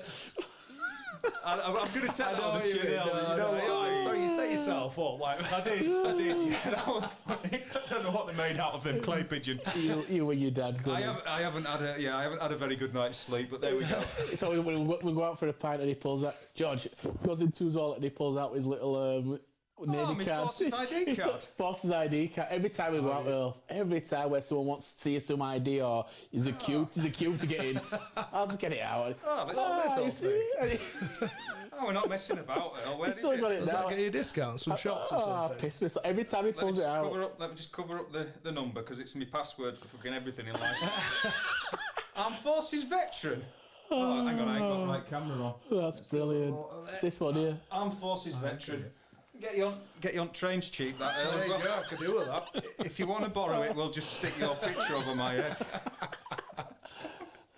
I'm going to tell that to you now. Sorry, you set yourself up. I did. Yeah, that was funny. I don't know what they're made out of, them clay pigeons. You and your dad. I haven't had a very good night's sleep, but there we go. So we go out for a pint and he pulls out. George goes into his wallet and he pulls out his little Navy card. Forces ID card. Forces ID card. Every time we go out, Earl, every time where someone wants to see some ID or is a queue to get in, I'll just get it out. We're not messing about, Earl. Where is still it? got it Does now. that get you a discount? Some shots or something? Piss me. Every time he pulls it out. Let me just cover up the number because it's my password for fucking everything in life. Armed Forces veteran. Oh, hang on, I ain't got the right camera on. That's brilliant. This one here. Armed Forces veteran. Get you on trains cheap, that Earl, as well. Yeah, I could do with that. If you want to borrow it, we'll just stick your picture over my head.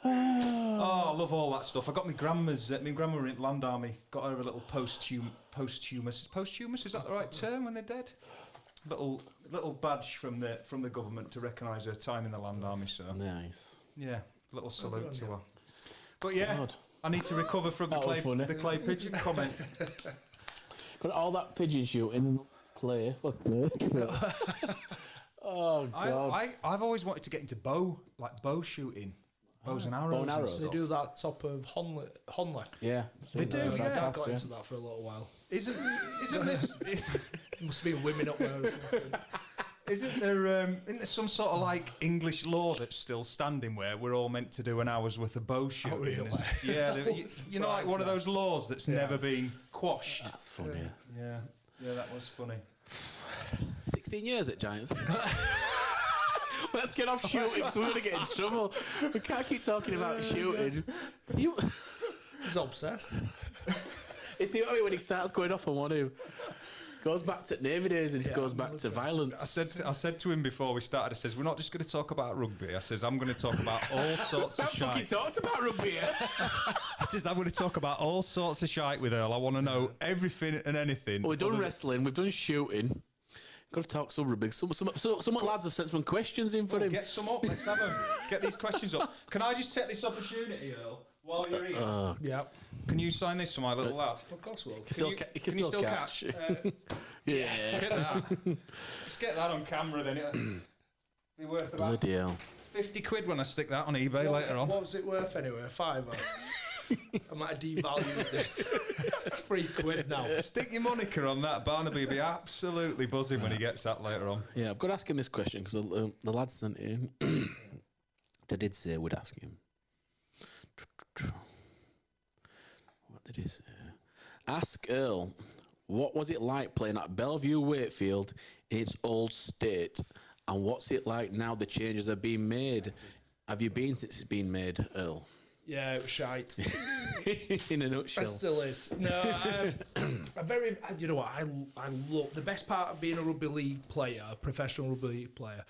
I love all that stuff. I got my grandma's. My grandma in Land Army. Got her a little posthumous. Posthumous, is that the right term when they're dead? Little badge from the government to recognise her time in the Land Army. So nice. Yeah, little salute to her. But yeah, I need to recover from the clay pigeon comment. Got all that pigeon shooting clay. Oh God! I've always wanted to get into bow shooting, bows and arrows. And stuff. They do that top of Honley. Yeah, they do. I got into that for a little while. Isn't this? Must be women up there or something. Isn't there some sort of like English law that's still standing where we're all meant to do an hour's worth of bow shooting? Oh, really? Yeah, you know, like one of those laws that's never been quashed. That's funny. Yeah, that was funny. 16 years at Giants. Let's get off shooting, so we're going to get in trouble. We can't keep talking about shooting. He's obsessed. You see what I mean when he starts going off on one who goes back to Navy days and he goes back to violence. I said to him before we started, I says, we're not just going to talk about rugby. I says, I'm going to talk about all sorts of shite. Fucking talked about rugby. I says, I'm going to talk about all sorts of shite with Earl. I want to know everything and anything. Well, we've done wrestling, we've done shooting. Got to talk some rugby. Some lads have sent some questions in for him. Get some up. Let's have them. Get these questions up. Can I just take this opportunity, Earl, while you're here? Yeah. Can you sign this for my little lad? Of course we will. Can you still catch? Yeah. Get that. Let's get that on camera then. It'll be worth about Bloody hell. 50 quid when I stick that on eBay later on. What was it worth anyway? A fiver? I might have devalued this. It's £3 now. Stick your moniker on that. Barnaby will be absolutely buzzing when he gets that later on. Yeah, I've got to ask him this question because the lad sent in. They did say we'd ask him. What did he say? Ask Earl, what was it like playing at Bellevue Wakefield in its old state? And what's it like now the changes have been made? Have you been since it's been made, Earl? Yeah, it was shite. In a nutshell. It still is. No, you know what, I love, the best part of being a rugby league player, a professional rugby league player,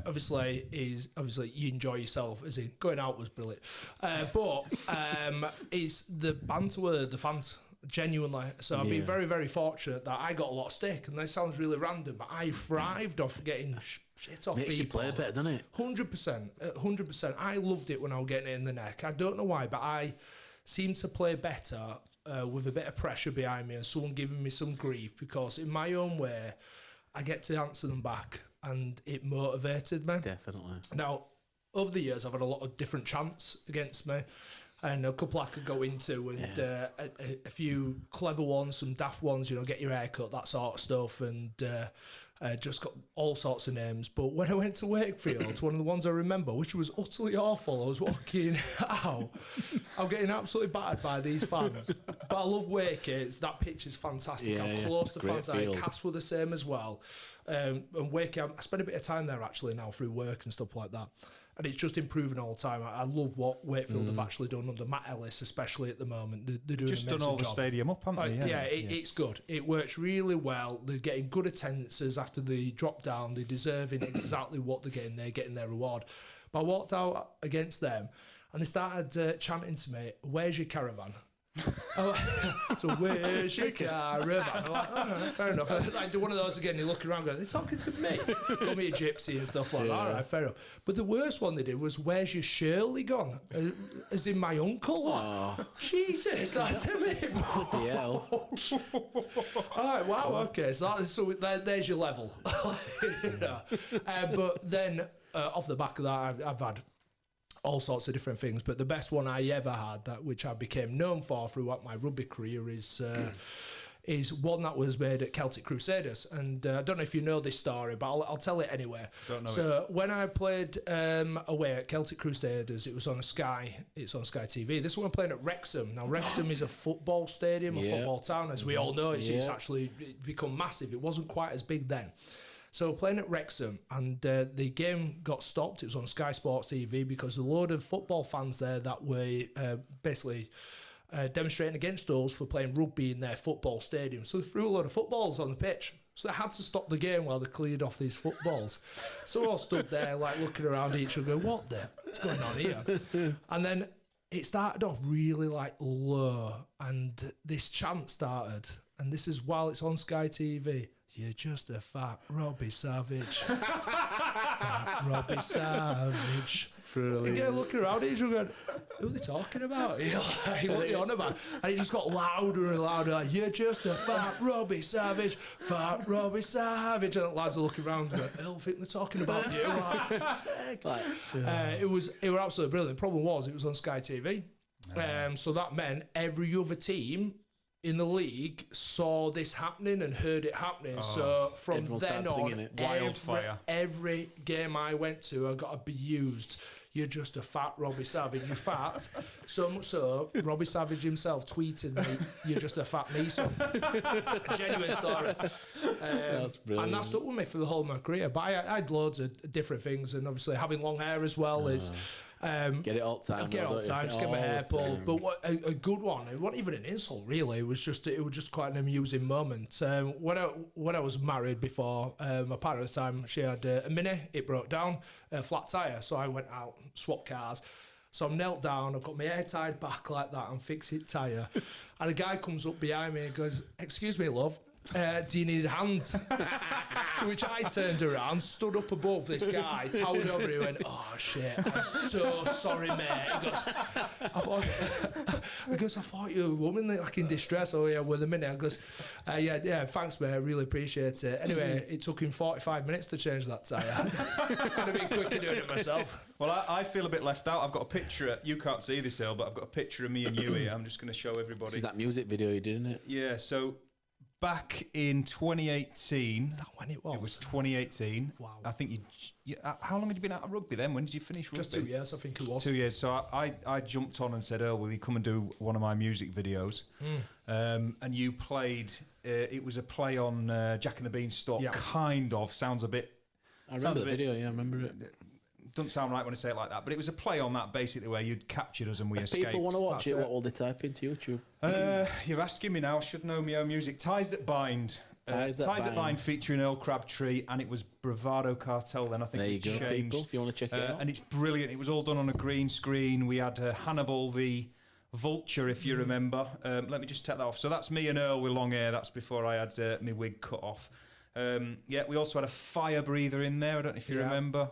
obviously you enjoy yourself, as in going out was brilliant. But it's the banter with the fans. Genuinely. So I've been very, very fortunate that I got a lot of stick, and that sounds really random, but I thrived off getting shit off Makes people. you play better, doesn't it? 100%. I loved it when I was getting it in the neck. I don't know why, but I seem to play better with a bit of pressure behind me and someone giving me some grief, because in my own way, I get to answer them back, and it motivated me. Definitely. Now, over the years, I've had a lot of different chants against me, and a couple I could go into, and a few clever ones, some daft ones, get your hair cut, that sort of stuff, and just got all sorts of names. But when I went to Wakefield, one of the ones I remember, which was utterly awful, I was walking out, I'm getting absolutely battered by these fans. But I love Wakey, that pitch is fantastic. I'm close to fans. Cass were the same as well. And Wakey, I spent a bit of time there actually now through work and stuff like that. And it's just improving all the time. I love what Wakefield have actually done under Matt Ellis, especially at the moment. They're doing just an amazing done all job. the stadium up, haven't they? It's good. It works really well. They're getting good attendances after the drop down. They're deserving exactly what they're getting. They're getting their reward. But I walked out against them, and they started chanting to me, "Where's your caravan?" So where's your caravan? I'm like, all right, fair enough. I do one of those again. You look around, going, they're talking to me. Call me a gypsy and stuff like that. All right, fair enough. But the worst one they did was, "Where's your Shirley gone?" As in my uncle. Oh. Jesus, that's him. Bloody hell. All right, wow, okay. So there's your level. But then off the back of that, I've had all sorts of different things, but the best one I ever had, which I became known for throughout my rugby career, is one that was made at Celtic Crusaders. And I don't know if you know this story, but I'll tell it anyway. Don't know it. When I played away at Celtic Crusaders, it was on Sky. It's on Sky TV. This one I'm playing at Wrexham. Now Wrexham is a football stadium, a football town, as we all know. It's actually become massive. It wasn't quite as big then. So playing at Wrexham, and the game got stopped. It was on Sky Sports TV because a load of football fans there that were basically demonstrating against us for playing rugby in their football stadium. So they threw a load of footballs on the pitch. So they had to stop the game while they cleared off these footballs. So we all stood there like looking around each other going, what's going on here? And then it started off really like low, and this chant started, and this is while it's on Sky TV. "You're just a fat Robbie Savage." Fat Robbie Savage. You get looking around each other going, who are they talking about? What are they on about? And it just got louder and louder. Like, "You're just a fat Robbie Savage. Fat Robbie Savage." And the lads are looking around going, I don't think they're talking about you. It was absolutely brilliant. The problem was it was on Sky TV. So that meant every other team in the league saw this happening and heard it happening. So from then on, every game I went to, I got abused. "You're just a fat Robbie Savage. You fat." So much so, Robbie Savage himself tweeted me, "You're just a fat me son." A genuine story. That's brilliant. And that stuck with me for the whole of my career. But I had loads of different things, and obviously having long hair as well is... get it all the time. Just get my hair pulled. But what a good one. It wasn't even an insult, really. It was just quite an amusing moment. When I was married before, my partner at the time, she had a Mini. It broke down, a flat tyre. So I went out, swapped cars. So I'm knelt down. I've got my hair tied back like that and fix it tyre. And a guy comes up behind me and goes, "Excuse me, love, do you need a hand? To which I turned around, stood up above this guy, towered over him, and went, "Oh shit, I'm so sorry, mate." He goes, I thought you were a woman like in distress. Oh yeah, with a minute. I goes, yeah, thanks, mate. I really appreciate it. Anyway, it took him 45 minutes to change that tyre. I'd have been quicker doing it myself. Well, I feel a bit left out. I've got a picture. You can't see this, Earl, but I've got a picture of me and you here. I'm just going to show everybody. This is that music video you did, isn't it? Yeah. So. Back in 2018. Is that when it was? It was 2018. Wow. I think how long had you been out of rugby then? When did you finish rugby? Just 2 years, I think it was. 2 years. So I jumped on and said, "Oh, will you come and do one of my music videos?" And you played. It was a play on Jack and the Beanstalk. Yeah. Kind of. Sounds a bit. I remember the video. Yeah, I remember it. Doesn't sound right when I say it like that, but it was a play on that basically where you'd captured us and we escaped. If people want to watch it, what will they type into YouTube? You're asking me now. I should know my own music. Ties That Bind. Ties That Bind featuring Eorl Crabtree, and it was Bravado Cartel then. I think there you it go, changed. people, if you want to check it out. And it's brilliant. It was all done on a green screen. We had Hannibal the Vulture, if you remember. Let me just take that off. So that's me and Earl with long hair. That's before I had my wig cut off. We also had a fire breather in there. I don't know if you remember.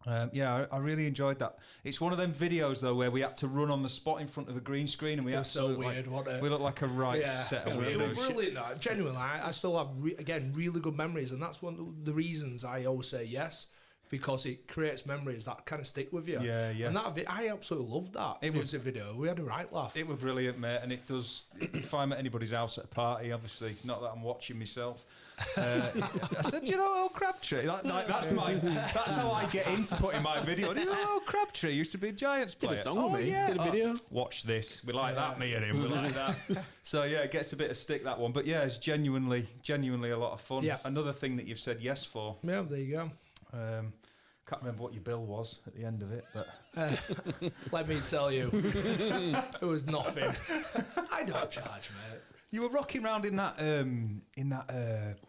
I really enjoyed that. It's one of them videos though where we had to run on the spot in front of a green screen, and we had so weird, wasn't it? We looked like a set of weirdos. It was brilliant. That genuinely, I still have really good memories, and that's one of the reasons I always say yes, because it creates memories that kind of stick with you. Yeah. And I absolutely loved that. It was a video. We had a right laugh. It was brilliant, mate. And it does. If I'm at anybody's house at a party, obviously, not that I'm watching myself. I said, "Do you know Eorl Crabtree?" That's how I get into putting my video. "Do you know Eorl Crabtree used to be a Giants player?" Did a song with me. Yeah. Did a video. Watch this. We like that, me and him. We like that. So yeah, it gets a bit of stick, that one. But yeah, it's genuinely a lot of fun. Yeah. Another thing that you've said yes for. Yeah, there you go. Can't remember what your bill was at the end of it, but let me tell you, it was nothing. I don't charge, mate. You were rocking around in that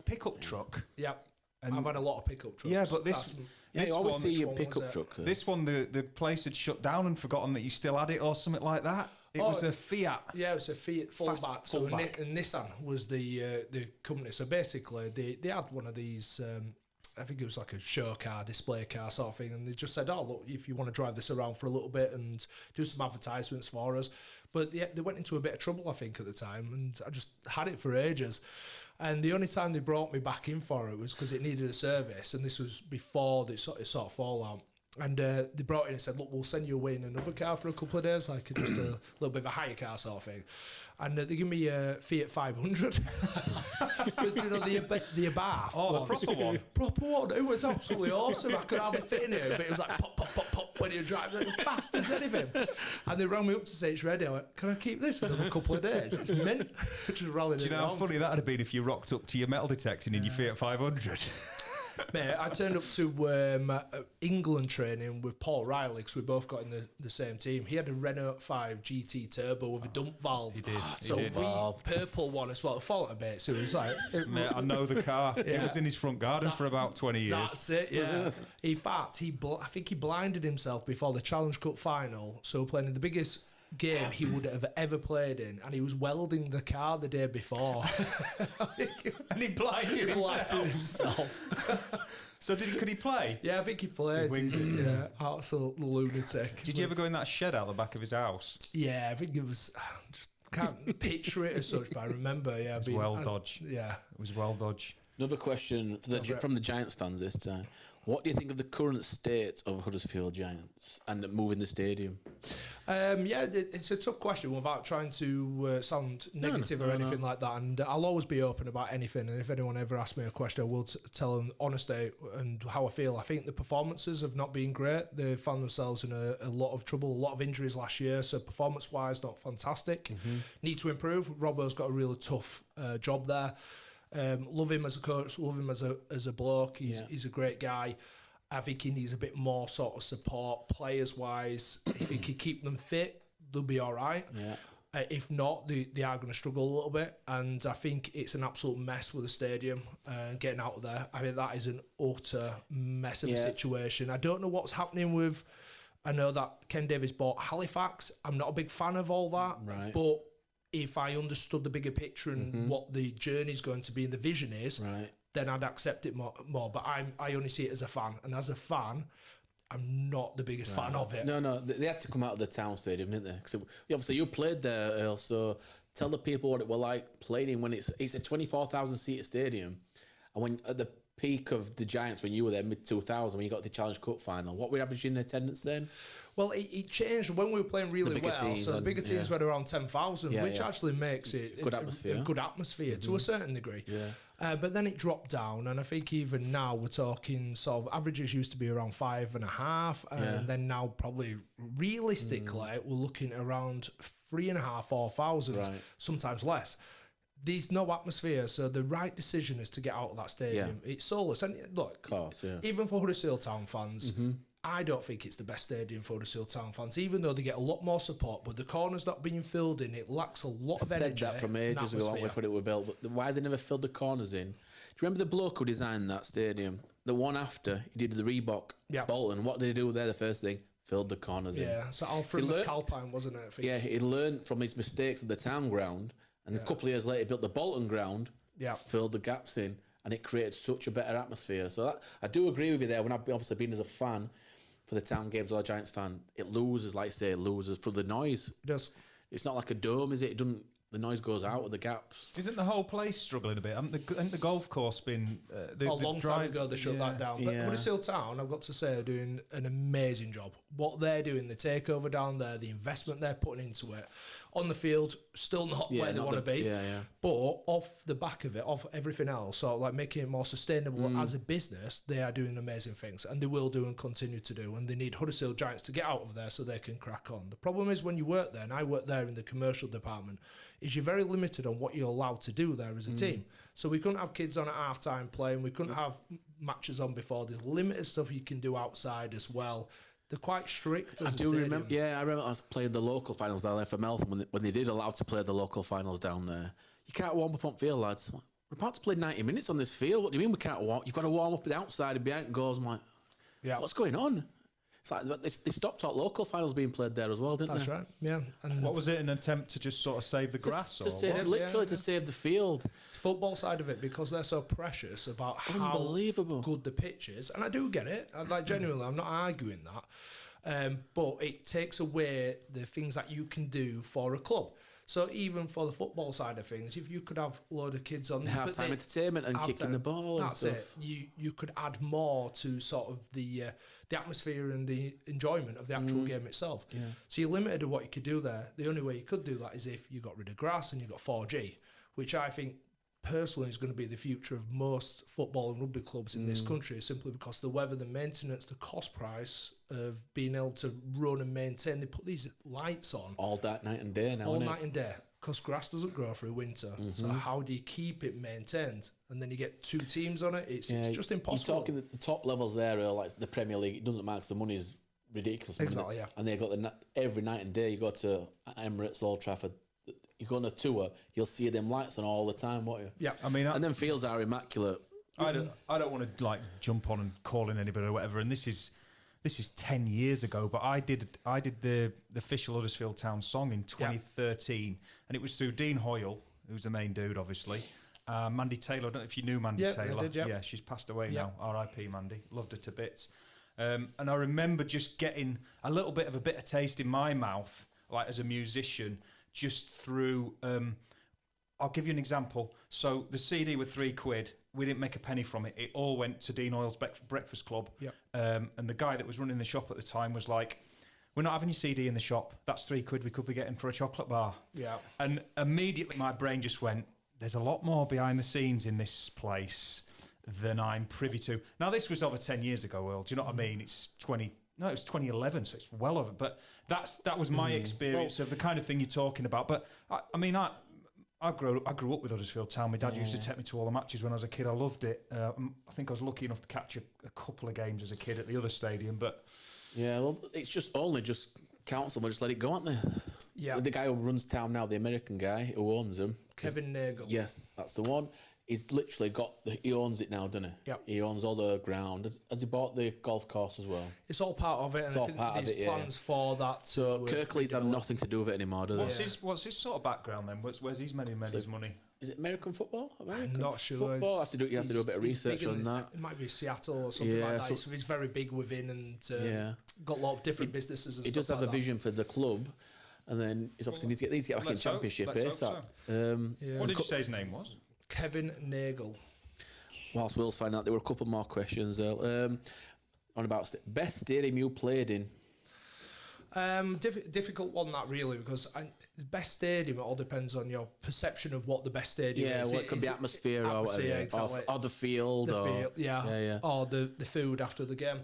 pickup truck. Yep. And I've had a lot of pickup trucks. Yeah, but this you always see your pickup truck. This one, the place had shut down and forgotten that you still had it or something like that. It was a Fiat. Yeah, it was a Fiat fullback. And Nissan was the company. So basically, they had one of these. I think it was like a show car, display car sort of thing, and they just said, "Oh, look, if you want to drive this around for a little bit and do some advertisements for us." But they went into a bit of trouble, I think, at the time, and I just had it for ages. And the only time they brought me back in for it was because it needed a service, and this was before the sort of fallout. And they brought it in and said, "Look, we'll send you away in another car for a couple of days, like just a little bit of a hire car sort of thing." And they give me a Fiat 500. But you know, the Abarth. Oh, the proper one. Proper one. It was absolutely awesome. I could hardly fit in it, but it was like pop, pop, pop, pop when you drive. It was fast as anything. And they rang me up to say it's ready. I went, "Can I keep this for a couple of days?" It's mint. Just rolling. Do you know how funny that would have been if you rocked up to your metal detecting in your Fiat 500? Mate, I turned up to England training with Paul Riley because we both got in the same team. He had a Renault 5 GT Turbo with a dump valve. He did. Purple one as well. Fault a bit. So it was like... Mate, I know the car. It was in his front garden for about 20 years. That's it, yeah. In fact, I think he blinded himself before the Challenge Cup final. So playing in the biggest game he would have ever played in, and he was welding the car the day before. And he blinded himself. So could he play? Yeah, I think he played. He's absolute lunatic. Did you ever go in that shed out the back of his house? Yeah, I think it was... just can't picture it as such, but I remember, yeah. It was well dodge. Yeah. It was well dodge. Another question from the Giants fans this time. What do you think of the current state of Huddersfield Giants and moving the stadium? It's a tough question without trying to sound negative or anything like that. And I'll always be open about anything. And if anyone ever asks me a question, I will tell them honestly and how I feel. I think the performances have not been great. They found themselves in a lot of trouble, a lot of injuries last year. So performance-wise, not fantastic. Mm-hmm. Need to improve. Robbo's got a really tough job there. Love him as a coach, love him as a bloke. He's a great guy. I think he needs a bit more sort of support players wise. If he could keep them fit, they'll be all right. Yeah. If not, they are going to struggle a little bit. And I think it's an absolute mess with the stadium getting out of there. I mean, that is an utter mess of a situation. I don't know what's happening with... I know that Ken Davies bought Halifax. I'm not a big fan of all that. Right. But if I understood the bigger picture and what the journey is going to be and the vision is, then I'd accept it more. But I only see it as a fan, and as a fan, I'm not the biggest fan of it. No, they had to come out of the town stadium, didn't they? Because obviously you played there, Earl, so tell the people what it were like playing in when it's a 24,000 seat stadium, and when at the peak of the Giants when you were there mid-2000 when you got to the Challenge Cup final, what were you averaging in attendance then? Well, it changed when we were playing really well. So the bigger teams were around 10,000, which actually makes it good atmosphere. A good atmosphere to a certain degree. But then it dropped down, and I think even now we're talking sort of averages used to be around 5.5, and then now probably realistically we're looking at around 3.5, 4,000, sometimes less. There's no atmosphere, so the right decision is to get out of that stadium. It's soulless. And look, of course, even for Huddersfield Town fans, I don't think it's the best stadium for Huddersfield Town fans, even though they get a lot more support, but the corners not being filled in, it lacks a lot of energy. Said that from ages ago, when it were built, but why they never filled the corners in? Do you remember the bloke who designed that stadium? The one after, he did the Reebok Bolton. What did he do there, the first thing? Filled the corners in. Yeah, so Alfred McAlpine, wasn't it? I think. Yeah, he learned from his mistakes at the town ground, and a couple of years later, he built the Bolton ground, filled the gaps in, and it created such a better atmosphere. So I do agree with you there. When I've obviously been as a fan for the town games or a Giants fan, it loses, like I say, it loses for the noise. It does. It's not like a dome, is it? It doesn't. The noise goes out of the gaps. Isn't the whole place struggling a bit? Hasn't the golf course been... a long time ago they shut that down. But Huddersfield Town, I've got to say, are doing an amazing job. What they're doing, the takeover down there, the investment they're putting into it, on the field, still not where they want to be. But off the back of it, off everything else, so like making it more sustainable as a business, they are doing amazing things, and they will do and continue to do. And they need Huddersfield Giants to get out of there so they can crack on. The problem is when you work there, and I work there in the commercial department, is you're very limited on what you're allowed to do there as a team. So we couldn't have kids on at half-time playing, we couldn't have matches on before. There's limited stuff you can do outside as well. They're quite strict as a stadium. Remember. Yeah, I remember I was playing the local finals down there for Meltham when they did allow to play the local finals down there. You can't warm up on field, lads. We're about to play 90 minutes on this field. What do you mean we can't warm? You've got to warm up at the outside and behind goals. I'm like, what's going on? It's like they stopped our local finals being played there as well, didn't they? That's right. Yeah. And what was it? An attempt to just sort of save the grass? To save the field. It's football side of it, because they're so precious about how good the pitch is, and I do get it. Genuinely, I'm not arguing that. But it takes away the things that you can do for a club. So even for the football side of things, if you could have a load of kids on half-time entertainment and kicking the ball and stuff, that's it. You could add more to sort of the atmosphere and the enjoyment of the actual game itself. Yeah. So you're limited to what you could do there. The only way you could do that is if you got rid of grass and you got 4G, which I think personally is going to be the future of most football and rugby clubs in this country, simply because the weather, the maintenance, the cost price of being able to run and maintain. They put these lights on all that night and day now. All night and day, because grass doesn't grow through winter. So how do you keep it maintained? And then you get two teams on it. It's just impossible. You're talking the top levels there, like the Premier League. It doesn't matter because the money is ridiculous. Exactly, yeah. And they've got every night and day. You go to Emirates, Old Trafford. You go on a tour, you'll see them lights on all the time, won't you? Yeah, I mean, and then fields are immaculate. I don't want to like jump on and call in anybody or whatever. And this is 10 years ago, but I did the official Huddersfield Town song in 2013, and it was through Dean Hoyle, who's the main dude, obviously. Mandy Taylor, I don't know if you knew Mandy Taylor. I did, yeah, she's passed away now. R.I.P. Mandy, loved her to bits. And I remember just getting a little bit of a bitter taste in my mouth, like as a musician. Just through, I'll give you an example. So the CD were £3. We didn't make a penny from it. It all went to Dean Hoyle's Breakfast Club. Yep. And the guy that was running the shop at the time was like, "We're not having your CD in the shop. That's £3 we could be getting for a chocolate bar." Yeah. And immediately my brain just went, there's a lot more behind the scenes in this place than I'm privy to. Now, this was over 10 years ago, Earl. Do you know what I mean? It's 2011, so it's well over. But that was my experience of the kind of thing you're talking about. But I grew up with Huddersfield Town. My dad used to take me to all the matches when I was a kid. I loved it. I think I was lucky enough to catch a couple of games as a kid at the other stadium. But yeah, well, it's just council will just let it go, aren't they? Yeah. The guy who runs town now, the American guy who owns them, Kevin Nagel. Yes, that's the one. he's literally he owns it now, doesn't he? Yep. He owns all the ground. Has he bought the golf course as well? It's all part of it, and I think there's plans for that. So Kirklees have nothing to do with it anymore, do they? What's his sort of background then? Where's he's made his money? Is it American football? I'm not sure. Football? You have to do a bit of research on that. It might be Seattle or something like that. So he's very big within and got a lot of different businesses and he stuff does have like a vision for the club, and then he's obviously needs to get back in Championship. What did you say his name was? Kevin Nagel. Whilst Will's finding out, there were a couple more questions. On about best stadium you played in. Difficult one, that really, because the best stadium, it all depends on your perception of what the best stadium is. Yeah, well, it could be atmosphere or whatever, exactly. or the field. Or the food after the game.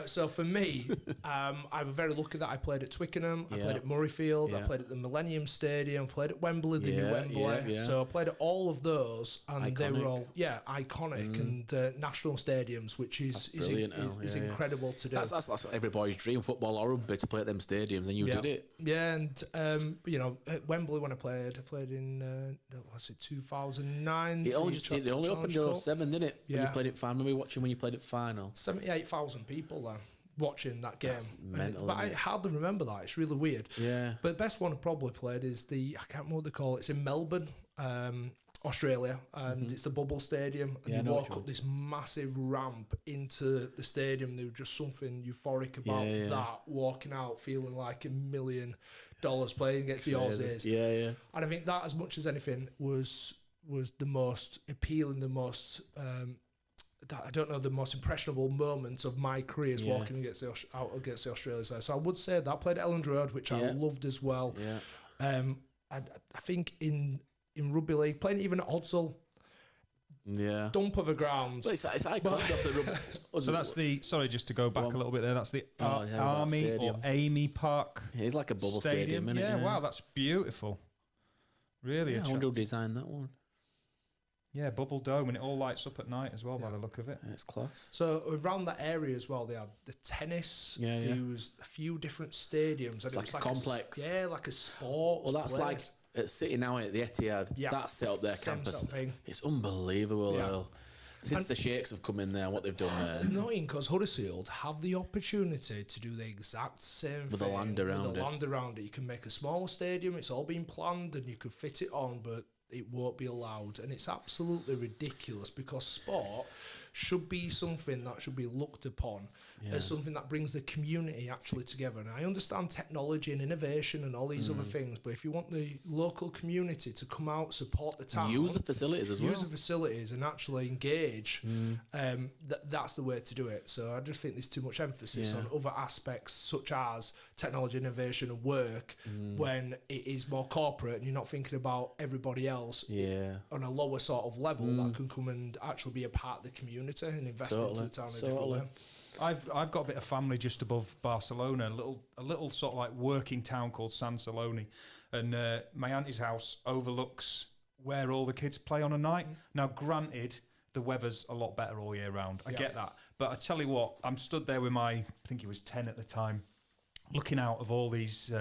So for me, I was very lucky that I played at Twickenham, I played at Murrayfield, I played at the Millennium Stadium, played at Wembley, the new Wembley. So I played at all of those, and they were all iconic and national stadiums, which is incredible to do. That's every boy's dream, football or rugby, to play at them stadiums, and you did it. Yeah, and at Wembley when I played in was it 2009? It only opened in 07, didn't it? Yeah. When you played it final, we watching when you played it final. 78,000 people there watching that game. That's mental, but I hardly remember that. It's really weird. Yeah. But the best one I probably played is I can't remember what they call it. It's in Melbourne, Australia, and it's the Bubble Stadium. And you walk up this massive ramp into the stadium. There was just something euphoric about that, walking out feeling like $1 million playing against the Aussies. Yeah. And I think that, as much as anything, was the most appealing, the most the most impressionable moment of my career is walking against the Australians there. So I would say that. I played at Elland Road, which I loved as well. Yeah. I think in rugby league, playing even at Odsal, dump of a ground. Well, it's iconic off the rugby. So that's sorry, just to go back a little bit there, that's the Army or Amy Park. It's like a bubble stadium, isn't it? Yeah, wow, that's beautiful. Really attractive. I wonder who designed that one. Yeah, bubble dome, and it all lights up at night as well by the look of it. Yeah, it's class. So around that area as well, they had the tennis. There was a few different stadiums. It's and like a complex. Like a sports. Well, that's like at City now at the Etihad. Yeah. That's set up their campus. Sort of thing. It's unbelievable. Yeah. Since the Sheikhs have come in there, what they've done there. Annoying, because Huddersfield have the opportunity to do the exact same with thing. The land around it. You can make a small stadium. It's all been planned, and you could fit it on, but it won't be allowed, and it's absolutely ridiculous, because sport should be something that should be looked upon as something that brings the community actually together. And I understand technology and innovation and all these other things, but if you want the local community to come out, support the town, use the facilities as well, use the facilities and actually engage, that's the way to do it. So I just think there's too much emphasis on other aspects such as technology, innovation and work when it is more corporate and you're not thinking about everybody else on a lower sort of level that can come and actually be a part of the community and invest into the town in a different way. I've got a bit of family just above Barcelona, a little sort of like working town called San Celoni, and my auntie's house overlooks where all the kids play on a night. Now, granted, the weather's a lot better all year round. I get that, but I tell you what, I'm stood there with I think he was 10 at the time, looking out of all these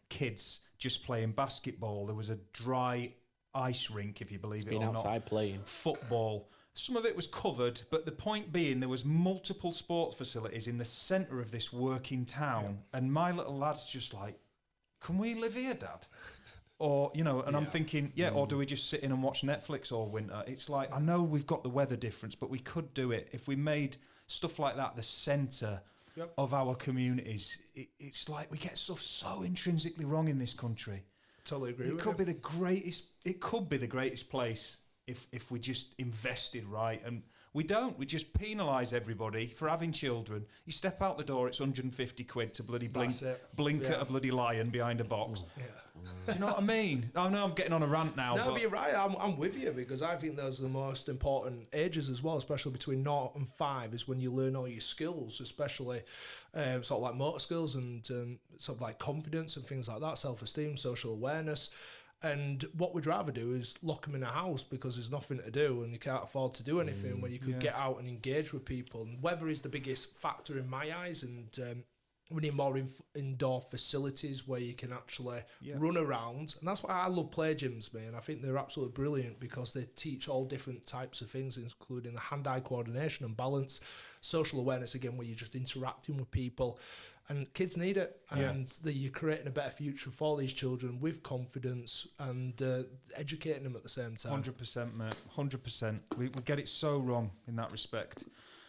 kids just playing basketball. There was a dry ice rink, if you believe it or not. Been outside playing football. Some of it was covered, but the point being there was multiple sports facilities in the centre of this working town, and my little lad's just like, can we live here, Dad? Or, and I'm thinking, or do we just sit in and watch Netflix all winter? It's like, I know we've got the weather difference, but we could do it. If we made stuff like that the centre of our communities, it's like we get stuff so intrinsically wrong in this country. Totally agree with you. It could be the greatest place if we just invested right, and we don't. We just penalise everybody for having children. You step out the door, it's 150 quid to bloody blink at a bloody lion behind a box. Do you know what I mean? I know I'm getting on a rant now. No, but you're right. I'm with you, because I think those are the most important ages as well, especially between 0 and 5 is when you learn all your skills, especially sort of like motor skills and sort of like confidence and things like that, self-esteem, social awareness. And what we'd rather do is lock them in a house because there's nothing to do and you can't afford to do anything when you could get out and engage with people. And weather is the biggest factor in my eyes. And We need more indoor facilities where you can actually run around. And that's why I love play gyms, man. I think they're absolutely brilliant because they teach all different types of things, including the hand-eye coordination and balance, social awareness, again, where you're just interacting with people. And kids need it. And you're creating a better future for these children with confidence and educating them at the same time. 100%, mate. 100%. We get it so wrong in that respect.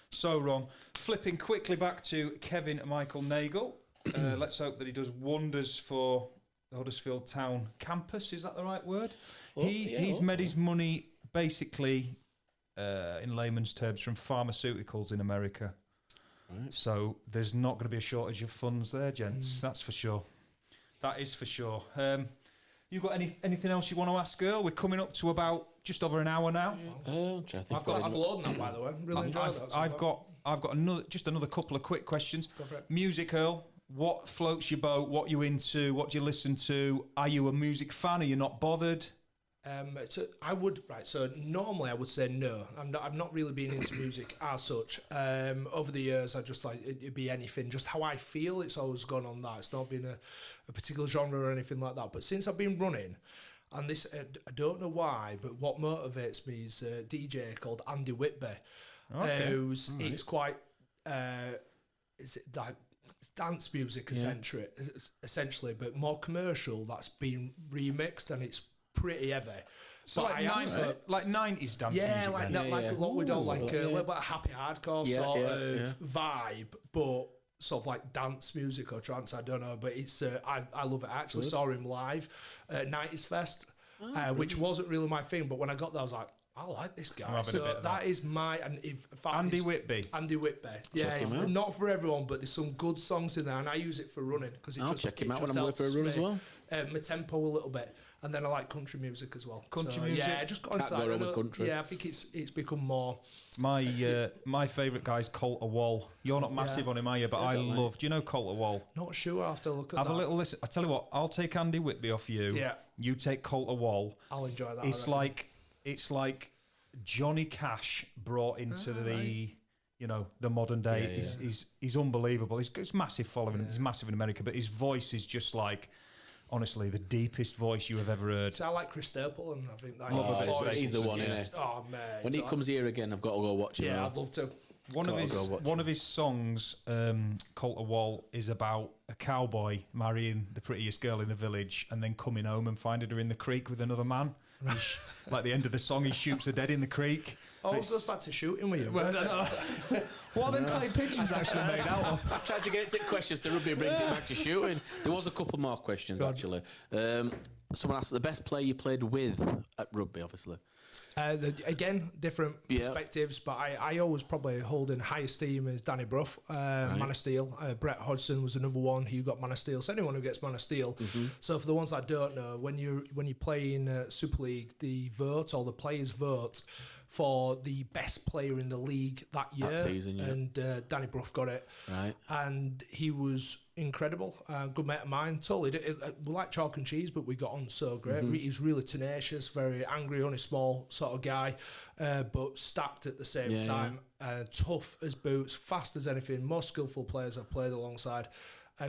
So wrong. Flipping quickly back to Kevin Michael Nagel. Let's hope that he does wonders for the Huddersfield Town campus. Is that the right word? He's made his money basically, in layman's terms, from pharmaceuticals in America. Right. So there's not going to be a shortage of funds there, gents. That's for sure. That is for sure. You got anything else you want to ask, Earl? We're coming up to about just over an hour now. I've got uploading that, by the way. Really enjoyed that. I've got another couple of quick questions. Go for it. Music, Earl. What floats your boat? What you into? What do you listen to? Are you a music fan? Are you not bothered? So normally I would say no. I've not really been into music as such. Over the years, I just like it'd be anything. Just how I feel, it's always gone on that. It's not been a particular genre or anything like that. But since I've been running, and this I don't know why, but what motivates me is a DJ called Andy Whitby, who's it's quite is it like dance music essentially, but more commercial. That's been remixed and it's pretty heavy. So like 90s dance music. Yeah, like that, like a lot we do, like a little bit of happy hardcore sort of vibe, but sort of like dance music or trance, I don't know, but it's I love it. I actually saw him live at 90s Fest, which wasn't really my thing, but when I got there I was like, I like this guy. So that is my... And in fact, Andy Whitby. Andy Whitby. Yeah, it's not for everyone, but there's some good songs in there, and I use it for running. I'll check him out when I'm going for a run as well. My tempo a little bit. And then I like country music as well. Country music? Yeah, just got into that. Country. Yeah, I think it's become more... My favourite guy is Colter Wall. You're not massive on him, are you? But I love... Do you know Colter Wall? Not sure. I'll have to look at that. Have a little listen. I tell you what, I'll take Andy Whitby off you. Yeah. You take Colter Wall. I'll enjoy that. It's like Johnny Cash brought into the modern day. He's unbelievable. He's massive following. He's massive in America, but his voice is just like... Honestly, the deepest voice you have ever heard. So I like Chris Staple, and I think that he's the one, isn't he? Oh man! When he comes here again, I've got to go watch him. Yeah, I'd love to. One of his songs, Colter Wall, is about a cowboy marrying the prettiest girl in the village and then coming home and finding her in the creek with another man. Like the end of the song, he shoots her dead in the creek. Oh, it goes back to shooting with you. Well, what are them clay pigeons actually made out of? I tried to get it to questions to rugby and brings it back to shooting. There was a couple more questions, actually. Someone asked the best player you played with at rugby, obviously. Again, different perspectives, but I always probably hold in high esteem is Danny Brough, Man of Steel. Brett Hodgson was another one who got Man of Steel. So anyone who gets Man of Steel. So for the ones I don't know, when you play in Super League, the vote or the players vote for the best player in the league that year. That season, and Danny Brough got it. Right. And he was incredible. Good mate of mine. Totally. We like chalk and cheese, but we got on so great. He's really tenacious, very angry, only small sort of guy, but stacked at the same time. Tough as boots, fast as anything. Most skillful players I've played alongside.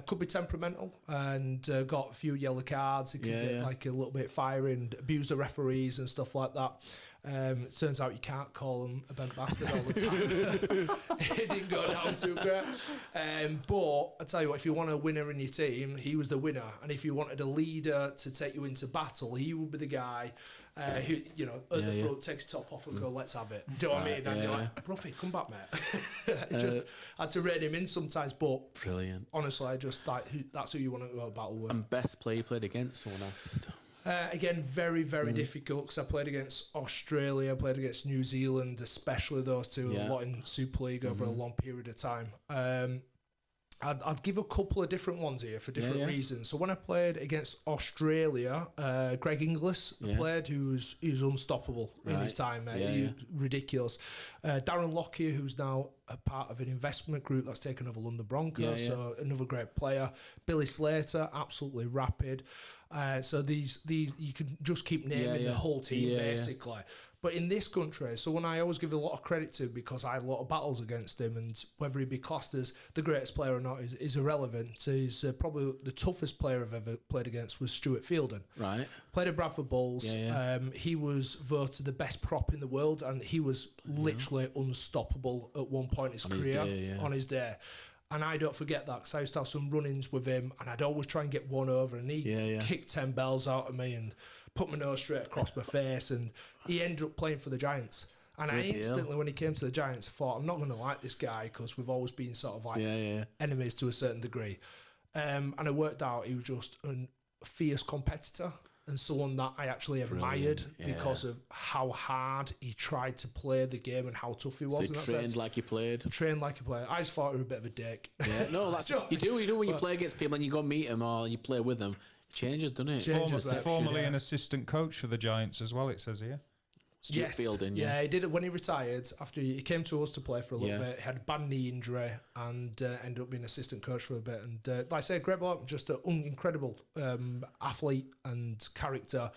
Could be temperamental and got a few yellow cards. He could get like a little bit fiery and abuse the referees and stuff like that. It turns out you can't call him a bent bastard all the time. It didn't go down too great. But I tell you what, if you want a winner in your team, he was the winner. And if you wanted a leader to take you into battle, he would be the guy who, at the front, takes his top off and go, let's have it. Do you know what I mean? And you're like, Bruffy, come back, mate. Just had to rein him in sometimes, but brilliant. Honestly, I just like that's who you want to go battle with. And best player you played against, someone asked. Again, very, very difficult because I played against Australia, I played against New Zealand, especially those two, a lot in Super League over a long period of time. I'd give a couple of different ones here for different reasons. So when I played against Australia, Greg Inglis played, who's unstoppable in his time, mate. Ridiculous. Darren Lockyer, who's now a part of an investment group that's taken over London Broncos, so another great player. Billy Slater, absolutely rapid. So these you can just keep naming the whole team basically. But in this country, someone I always give a lot of credit to because I had a lot of battles against him, and whether he be classed as the greatest player or not is irrelevant. He's probably the toughest player I've ever played against was Stuart Fielden. Right. Played at Bradford Bulls. He was voted the best prop in the world, and he was literally unstoppable at one point in his career, on his day. And I don't forget that because I used to have some run-ins with him, and I'd always try and get one over, and he kicked 10 bells out of me and put my nose straight across my face, and he ended up playing for the Giants. And I instantly, when he came to the Giants, I thought, I'm not going to like this guy because we've always been sort of like enemies to a certain degree. And it worked out. He was just a fierce competitor and someone that I actually admired because of how hard he tried to play the game and how tough he was. So he trained like he played. Trained like he played. I just thought he was a bit of a dick. Yeah, no, that's you do when you play against people and you go meet them or you play with them. It changes, doesn't it? Formerly an assistant coach for the Giants as well, it says here. Stuart Fielden, he did it when he retired. After he came to us to play for a little bit, he had a bad knee injury and ended up being assistant coach for a bit. And like I say, great bloke, just an incredible athlete and character,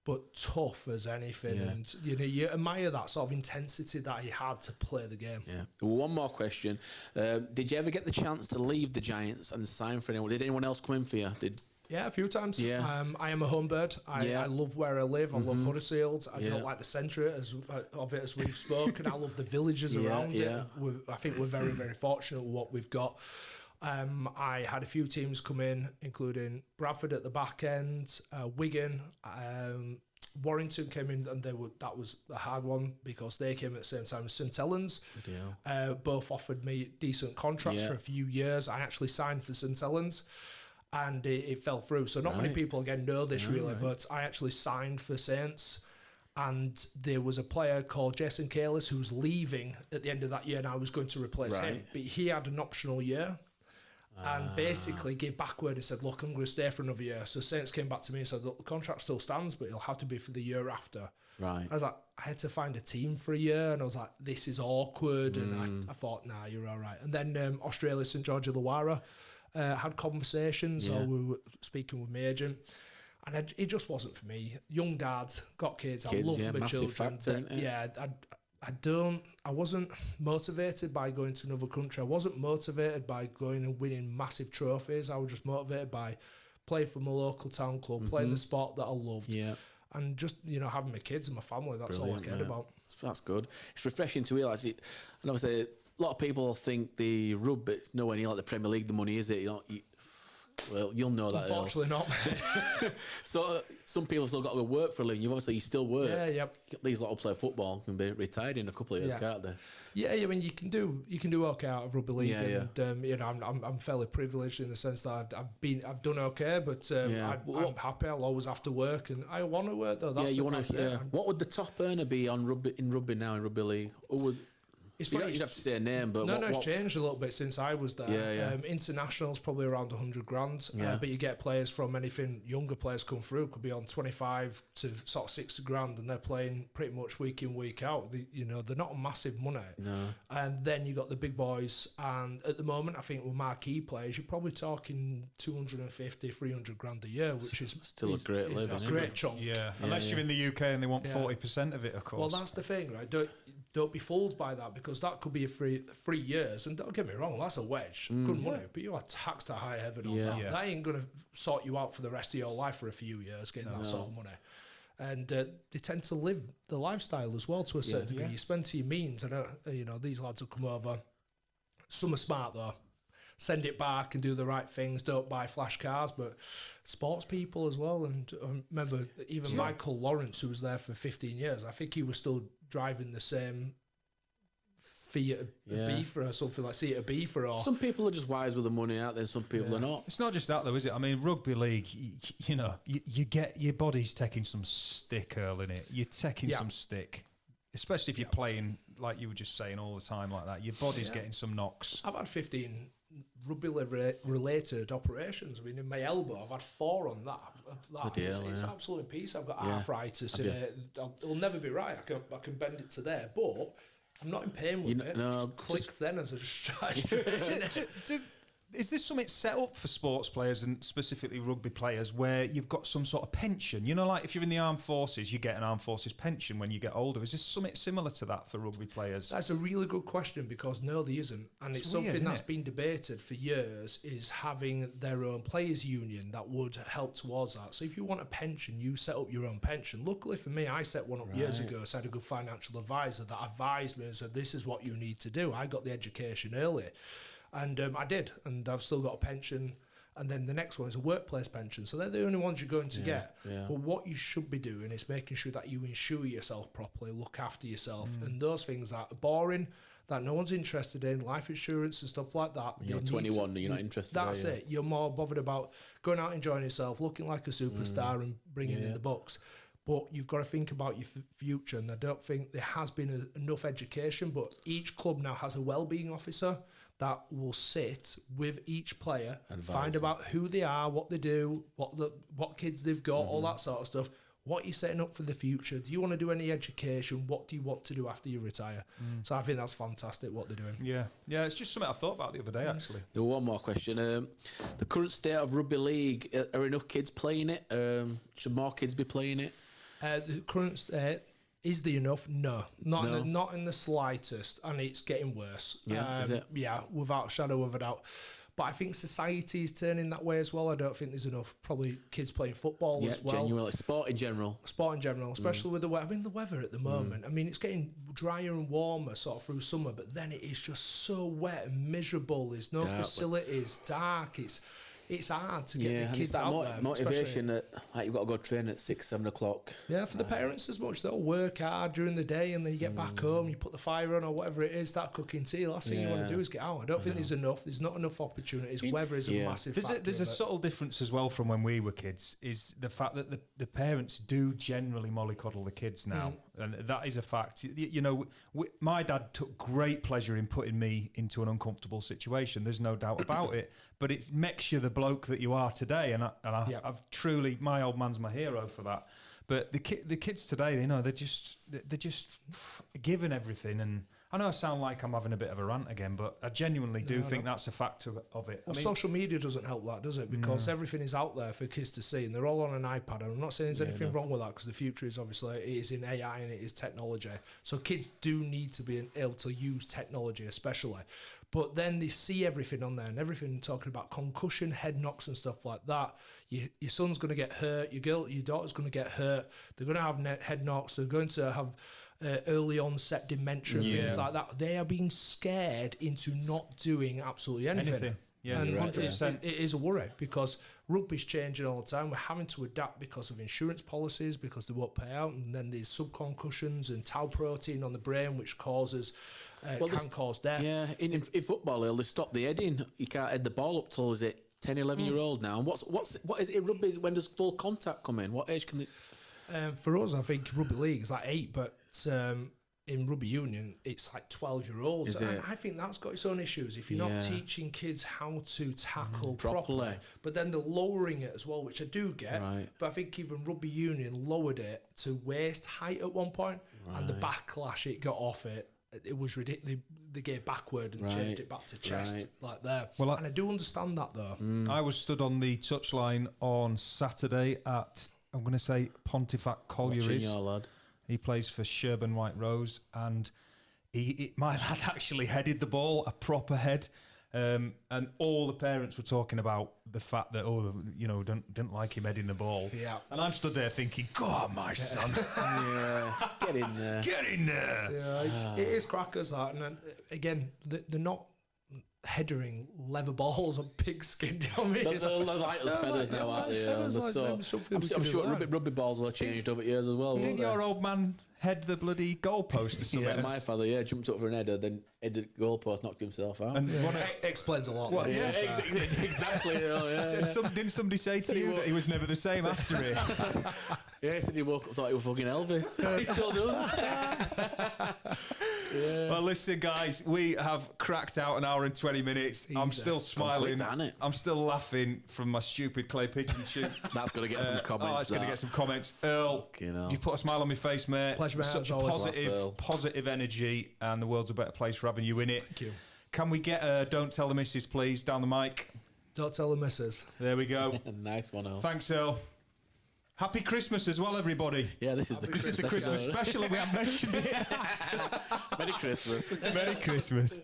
but tough as anything. Yeah. And you admire that sort of intensity that he had to play the game. Yeah. One more question: did you ever get the chance to leave the Giants and sign for anyone? Did anyone else come in for you? Yeah, a few times. Yeah. I am a home bird. I love where I live. I love Huddersfield. I don't like the centre of it as we've spoken. I love the villages around it. I think we're very, very fortunate with what we've got. I had a few teams come in, including Bradford at the back end, Wigan, Warrington came in, and that was a hard one because they came at the same time as St Helens. Both offered me decent contracts for a few years. I actually signed for St Helens. And it fell through. So not many people, again, know this but I actually signed for Saints. And there was a player called Jason Kalis who was leaving at the end of that year, and I was going to replace him. But he had an optional year and basically gave backward and said, look, I'm going to stay for another year. So Saints came back to me and said, look, the contract still stands, but it'll have to be for the year after. Right. I was like, I had to find a team for a year, and I was like, this is awkward. And I thought, nah, you're all right. And then Australia, St George Illawarra, had conversations, or we were speaking with my agent, and it just wasn't for me. Young dad, got kids, I love my children. Factor, I wasn't motivated by going to another country. I wasn't motivated by going and winning massive trophies. I was just motivated by playing for my local town club, playing the sport that I loved. And just, having my kids and my family, that's all I cared about. That's good. It's refreshing to realise it. And obviously, a lot of people think the rugby's nowhere near like the Premier League. The money, is it? Well, you'll know that. Unfortunately, not. So some people still got to go work for a living. You still work. Yeah. These lot who play football can be retired in a couple of years, can't they? Yeah. I mean, you can do okay out of rugby league, and I'm fairly privileged in the sense that I've done okay, but I'm happy. I'll always have to work, and I want to work though. That's What would the top earner be on rugby now in rugby league? It's funny, you'd have to say a name, but it's changed a little bit since I was there. International's probably around 100 grand, but you get players from anything. Younger players come through, could be on 25 to sort of 60 grand, and they're playing pretty much week in, week out. They're not massive money. No. And then you got the big boys, and at the moment, I think with marquee players, you're probably talking 250, 300 grand a year, which is still a great living. It's a great chunk. Unless you're in the UK and they want 40% of it, of course. Well, that's the thing, right? Don't be fooled by that, because that could be a 3 years, and don't get me wrong, that's a wedge, good money, but you are taxed to high heaven on that. That ain't going to sort you out for the rest of your life for a few years, getting that sort of money. And they tend to live the lifestyle as well to a certain degree. You spend to your means. And these lads will come over. Some are smart though. Send it back and do the right things. Don't buy flash cars, but sports people as well. And I remember even Michael Lawrence, who was there for 15 years, I think he was still driving the same Fiat Ibiza or something like Fiat Ibiza. Or some people are just wise with the money out there, some people are not. It's not just that though, is it? I mean, rugby league, you get your body's taking some stick, Earl, in it. You're taking some stick, especially if you're playing like you were just saying all the time like that. Your body's getting some knocks. I've had 15 rugby related operations. I mean, in my elbow, I've had 4 on that. It's absolute peace. I've got arthritis in it. It'll never be right. I can bend it to there, but I'm not in pain with it. No, just click then as a distraction. is this something set up for sports players and specifically rugby players where you've got some sort of pension? You know, like if you're in the armed forces, you get an armed forces pension when you get older. Is this something similar to that for rugby players? That's a really good question, because no, there isn't. And it's weird, something that's been debated for years, is having their own players' union that would help towards that. So if you want a pension, you set up your own pension. Luckily for me, I set one up years ago. So I had a good financial advisor that advised me and said, this is what you need to do. I got the education early. And I did, and I've still got a pension. And then the next one is a workplace pension. So they're the only ones you're going to get. Yeah. But what you should be doing is making sure that you insure yourself properly, look after yourself, and those things that are boring, that no one's interested in, life insurance and stuff like that. You're 21, you're not interested. That's it. You're more bothered about going out enjoying yourself, looking like a superstar and bringing in the bucks. But you've got to think about your future, and I don't think there has been enough education, but each club now has a wellbeing officer that will sit with each player and find about who they are, what they do, what kids they've got, all that sort of stuff. What are you setting up for the future? Do you want to do any education? What do you want to do after you retire? So I think that's fantastic what they're doing. Yeah, it's just something I thought about the other day, actually. There was one more question. The current state of rugby league, are enough kids playing it? Should more kids be playing it? The current state, is there enough? No, not in the slightest, and it's getting worse. Yeah, is it? Yeah, without a shadow of a doubt. But I think society is turning that way as well. I don't think there's enough probably kids playing football as well. Genuinely, sport in general, especially with the weather. I mean, the weather at the moment. I mean, it's getting drier and warmer sort of through summer, but then it is just so wet and miserable. There's no facilities, dark. It's hard to get the kids out there. Motivation that you've got to go train at 6, 7 o'clock. Yeah, for the parents as much. They'll work hard during the day, and then you get back home, you put the fire on or whatever it is, start cooking tea. Last thing you want to do is get out. I don't think there's enough. There's not enough opportunities. Weather is a massive factor. There's a subtle difference as well from when we were kids, is the fact that the parents do generally mollycoddle the kids now. And that is a fact. You know, my dad took great pleasure in putting me into an uncomfortable situation. There's no doubt about it. But it makes you the bloke that you are today. And I've truly, my old man's my hero for that. But the kids today, you know, they're just given everything. And I know I sound like I'm having a bit of a rant again, but I genuinely do think that's a factor of it. Well, social media doesn't help that, does it? Because everything is out there for kids to see, and they're all on an iPad. And I'm not saying there's anything wrong with that, because the future is obviously, it is in AI and it is technology. So kids do need to be able to use technology, especially. But then they see everything on there, and everything talking about concussion, head knocks and stuff like that. Your son's going to get hurt, your daughter's going to get hurt, they're going to have head knocks, they're going to have early onset dementia, things like that. They are being scared into not doing absolutely anything. Yeah, and right, 100%, it is a worry, because rugby's changing all the time. We're having to adapt because of insurance policies, because they won't pay out, and then there's subconcussions and tau protein on the brain, which causes can cause death. Yeah, in football, they stop the heading. You can't head the ball up till, is it 10, 11-year-old now? And what is it in rugby? When does full contact come in? What age can it? For us, I think rugby league is like 8, but in rugby union, it's like 12-year-olds. And I think that's got its own issues. If you're not teaching kids how to tackle properly, but then they're lowering it as well, which I do get. Right. But I think even rugby union lowered it to waist height at one point, and the backlash it got off it was ridiculous. They gave backward and changed it back to chest, like there. Well, and I do understand that, though. I was stood on the touchline on Saturday at, I'm going to say, Pontefract Collieries. Watching your lad. He plays for Sherburn White Rose, and my lad actually headed the ball, a proper head. And all the parents were talking about the fact that, didn't like him heading the ball. Yeah. And I'm stood there thinking, God, my son. Get in there. Get in there. Yeah, it is crackers, that. And again, they're not headering leather balls on pigskin. You know what I mean? They're light as feathers now, aren't they? I'm sure rugby balls will have changed over the years as well. Didn't your old man head the bloody goalpost or something? Yeah, my father, jumped up for an header, then headed the goalpost, knocked himself out. And explains a lot. Exactly. Didn't somebody say to you that he was never the same after it? Yeah, he said he woke up, thought he was fucking Elvis. He still does. Well, listen, guys, we have cracked out an hour and 20 minutes. I'm still smiling. I'm still laughing from my stupid clay pigeon shoot. That's going to get some comments. That's going to get some comments. Earl, you put a smile on my face, mate. Pleasure, mate. Such a positive energy, and the world's a better place for having you in it. Thank you. Can we get a Don't Tell the Missus, please, down the mic? Don't tell the missus. There we go. Nice one, Earl. Thanks, Earl. Happy Christmas as well, everybody. Yeah, this is the Christmas special and we haven't mentioned it. Merry Christmas. Merry Christmas.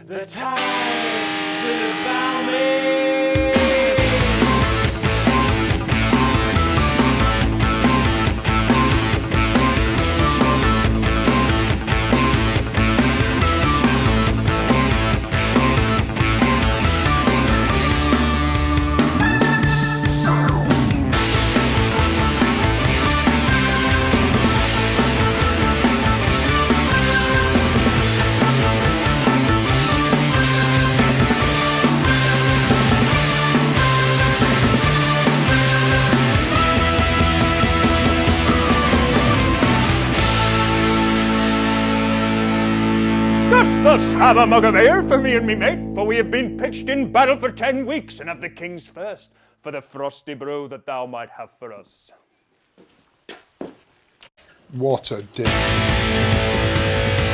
the ties that have bound me. Thus have a mug of ale for me and me mate, for we have been pitched in battle for 10 weeks, and have the king's first for the frosty brew that thou might have for us. What a day.